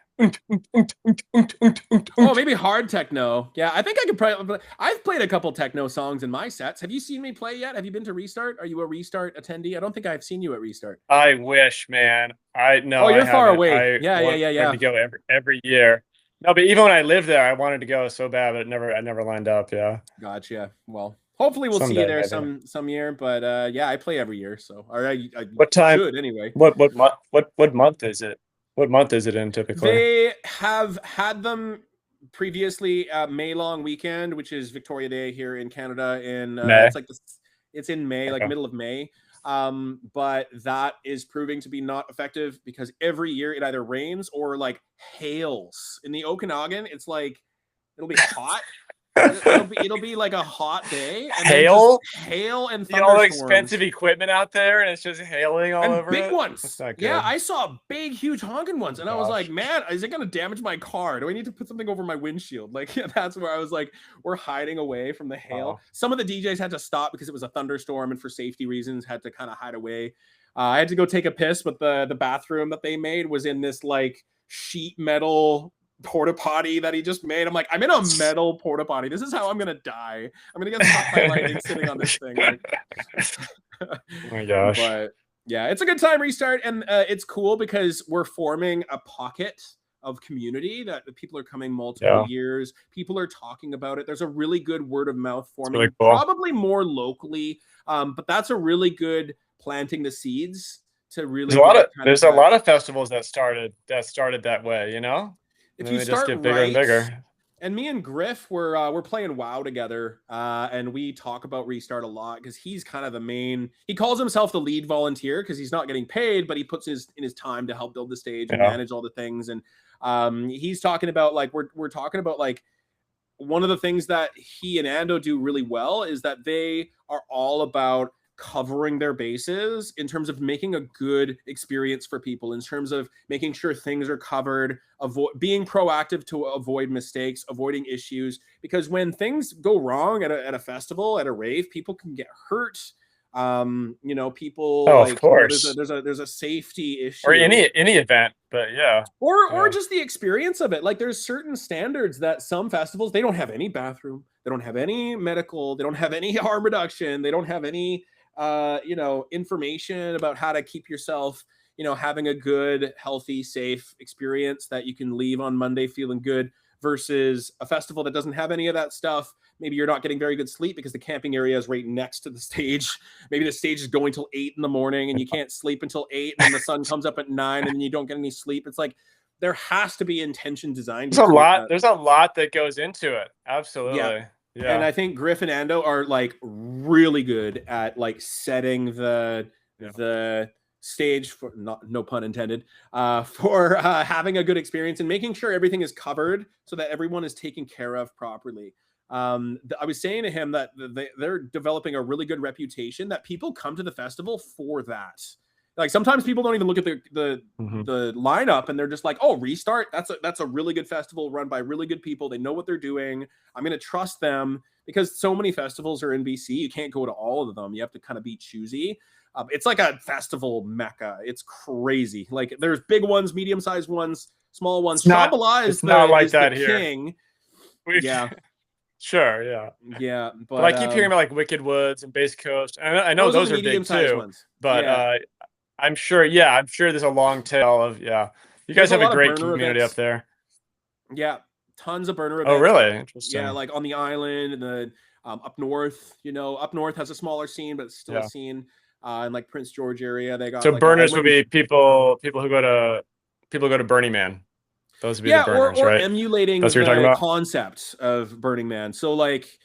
Oh, maybe hard techno. Yeah, I think I could probably. I've played a couple techno songs in my sets. Have you seen me play yet? Have you been to Restart? Are you a Restart attendee? I don't think I've seen you at Restart. I wish, man. No. Oh, you're far away. Yeah. To go every year. No, but even when I lived there, I wanted to go so bad, but I never lined up. Yeah. Gotcha. Well, hopefully we'll see you there some year. But yeah, I play every year. So I what time? Should anyway. What month is it? What month is it in typically? They have had them previously May long weekend, which is Victoria Day here in Canada. It's in May, like middle of May. But that is proving to be not effective because every year it either rains or like hails. In the Okanagan, it's like it'll be hot. It'll be like a hot day. And hail and thunderstorms. All the expensive equipment out there, and it's just hailing all over. Big ones. Yeah, I saw big, huge honking ones, and I was like, "Man, is it going to damage my car? Do I need to put something over my windshield?" Like, yeah, that's where I was like, "We're hiding away from the hail." Some of the DJs had to stop because it was a thunderstorm, and for safety reasons, had to kind of hide away. I had to go take a piss, but the bathroom that they made was in this like sheet metal porta potty that he just made. I'm like, I'm in a metal porta potty. This is how I'm gonna die. I'm gonna get struck by lightning sitting on this thing. Like, oh my gosh. But yeah, it's a good time. Restart, and it's cool because we're forming a pocket of community that people are coming multiple years. People are talking about it. There's a really good word of mouth forming, really cool. Probably more locally, but that's a really good planting the seeds to really. There's a lot of festivals that started that way, you know. If you start just get bigger and bigger. And me and Griff we're playing WoW together, and we talk about Restart a lot because he's kind of the main. He calls himself the lead volunteer because he's not getting paid, but he puts in his time to help build the stage and manage all the things. And he's talking about like we're talking about like one of the things that he and Ando do really well is that they are all about covering their bases in terms of making a good experience for people, in terms of making sure things are covered, being proactive to avoid mistakes, avoiding issues, because when things go wrong at a festival, at a rave, people can get hurt. People of course, there's a safety issue, or any event, but or just the experience of it. Like there's certain standards that some festivals, they don't have any bathroom, they don't have any medical, they don't have any harm reduction, they don't have any information about how to keep yourself, having a good, healthy, safe experience that you can leave on Monday feeling good, versus a festival that doesn't have any of that stuff, maybe you're not getting very good sleep because the camping area is right next to the stage. Maybe the stage is going till 8 in the morning and you can't sleep until 8, and then the sun comes up at 9 and then you don't get any sleep. It's like there has to be intention designed There's a into it. lot. There's a lot that goes into it. Yeah. Absolutely. And Yeah. I think Griff and Ando are like really good at like setting the stage for, not no pun intended, for having a good experience and making sure everything is covered so that everyone is taken care of properly. I was saying to him that they're developing a really good reputation, that people come to the festival for that. Like sometimes people don't even look at the lineup and they're just like, oh, Restart, that's a really good festival run by really good people. They know what they're doing. I'm going to trust them, because so many festivals are in BC. You can't go to all of them. You have to kind of be choosy. It's like a festival mecca. It's crazy. Like there's big ones, medium-sized ones, small ones. Shambhala is not like that the here. king. Yeah. Sure, yeah. Yeah, but I keep hearing about like Wicked Woods and Base Coast. I know those are big too. Ones. But yeah. I'm sure there's a long tail of You guys have a great community up there. Yeah, tons of burner events. Oh, really? Interesting. Yeah, like on the island and the up north. Up north has a smaller scene, but it's still a scene. In like Prince George area, they got so like burners would be people who go to Burning Man. Those would be the burners, or right? emulating That's what you're talking about? Concept of Burning Man. So like,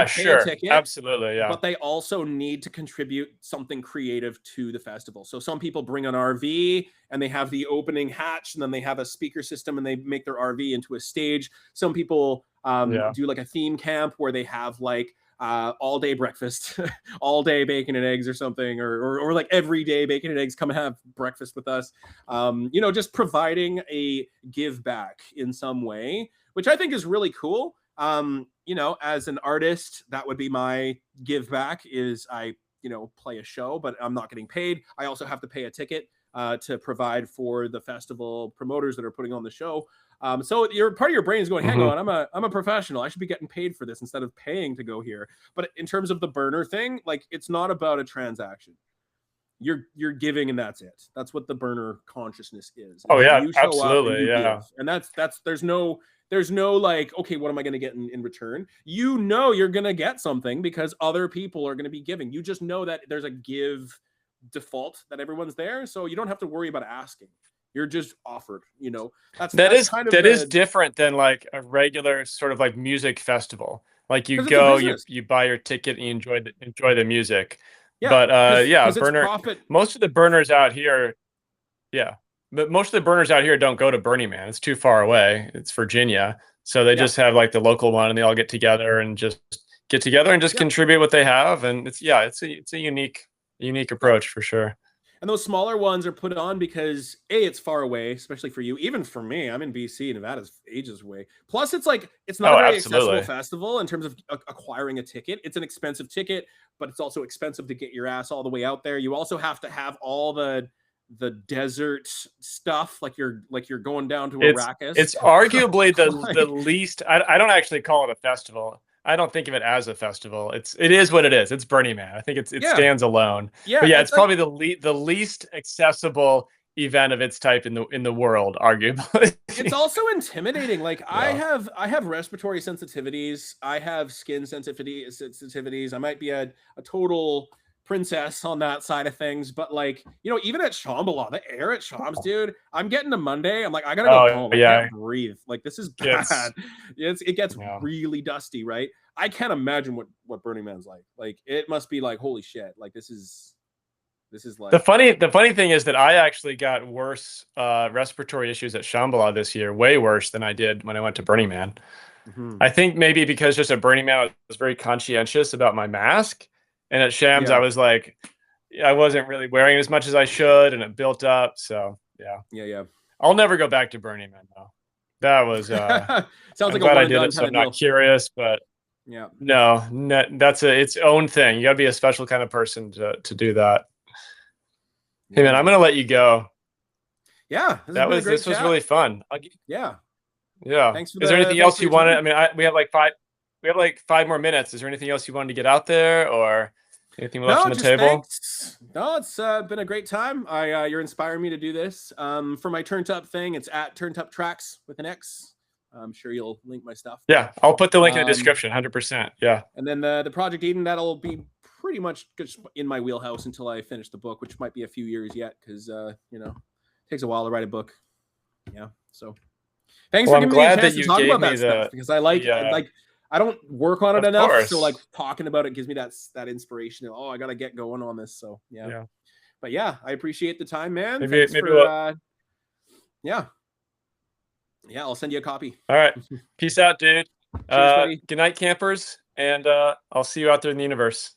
sure, ticket, absolutely, yeah. But they also need to contribute something creative to the festival. So some people bring an RV and they have the opening hatch, and then they have a speaker system and they make their RV into a stage. Some people do like a theme camp where they have like all day breakfast, all day bacon and eggs or something, or like every day bacon and eggs, come and have breakfast with us. Just providing a give back in some way, which I think is really cool. As an artist, that would be my give back, is I play a show, but I'm not getting paid. I also have to pay a ticket to provide for the festival promoters that are putting on the show. So your part of your brain is going, hang on, I'm a professional. I should be getting paid for this instead of paying to go here. But in terms of the burner thing, like it's not about a transaction. You're giving, and that's it. That's what the burner consciousness is. Oh yeah, you show absolutely, up and give. And that's there's no like, okay, what am I going to get in return? You're going to get something because other people are going to be giving. You just know that there's a give default, that everyone's there, so you don't have to worry about asking. You're just offered, that is different than like a regular sort of like music festival. Like you go, you buy your ticket and you enjoy the music. Yeah, but burner. Most of the burners out here, but most of the burners out here don't go to Burning Man. It's too far away. It's Virginia, so they just have like the local one, and they all get together and just contribute what they have, and it's a unique approach for sure. And those smaller ones are put on because it's far away, especially for you. Even for me, I'm in BC. Nevada's ages away. Plus, it's not a very accessible festival in terms of acquiring a ticket. It's an expensive ticket, but it's also expensive to get your ass all the way out there. You also have to have all the desert stuff, like you're going down to Arrakis. It's arguably the least. I don't actually call it a festival. I don't think of it as a festival. It is what it is. It's Burning Man. I think it stands alone. Yeah, but it's probably the least accessible event of its type in the world, arguably. It's also intimidating. Like I have respiratory sensitivities. I have skin sensitivities. I might be a total princess on that side of things, but like, even at Shambhala, the air at Shams, dude, I'm getting to Monday, I'm like, I gotta go home. I can't breathe. Like, this is bad. It gets really dusty, right? I can't imagine what Burning Man's like. Like, it must be like, holy shit, like this is like the funny thing is that I actually got worse respiratory issues at Shambhala this year, way worse than I did when I went to Burning Man. I think maybe because just at Burning Man I was very conscientious about my mask. And at Shams, I was like, I wasn't really wearing as much as I should, and it built up. So yeah. I'll never go back to Burning Man though. That was sounds like glad I did it. So I'm not curious, but no, that's its own thing. You got to be a special kind of person to do that. Hey man, I'm gonna let you go. Yeah, this was really fun. Yeah. Thanks for Is there anything else you wanted? I mean, we have like 5 more minutes. Is there anything else you wanted to get out there, or anything left on the table? Thanks. No, it's been a great time. You're inspiring me to do this. For my Turned Up thing, it's at Turned Up Tracks with an X. I'm sure you'll link my stuff. Yeah, I'll put the link in the description. 100%. Yeah. And then the Project Eden, that'll be pretty much just in my wheelhouse until I finish the book, which might be a few years yet, because you know, it takes a while to write a book. Yeah. So thanks for I'm giving me a glad chance that to you talk gave about me that stuff, because I like I don't work on it Of enough. course. So like talking about it gives me that inspiration of, oh, I gotta get going on this. So yeah. But yeah, I appreciate the time, man. Thanks for yeah. Yeah, I'll send you a copy. All right. Peace out, dude. Cheers, buddy. Good night, campers, and I'll see you out there in the universe.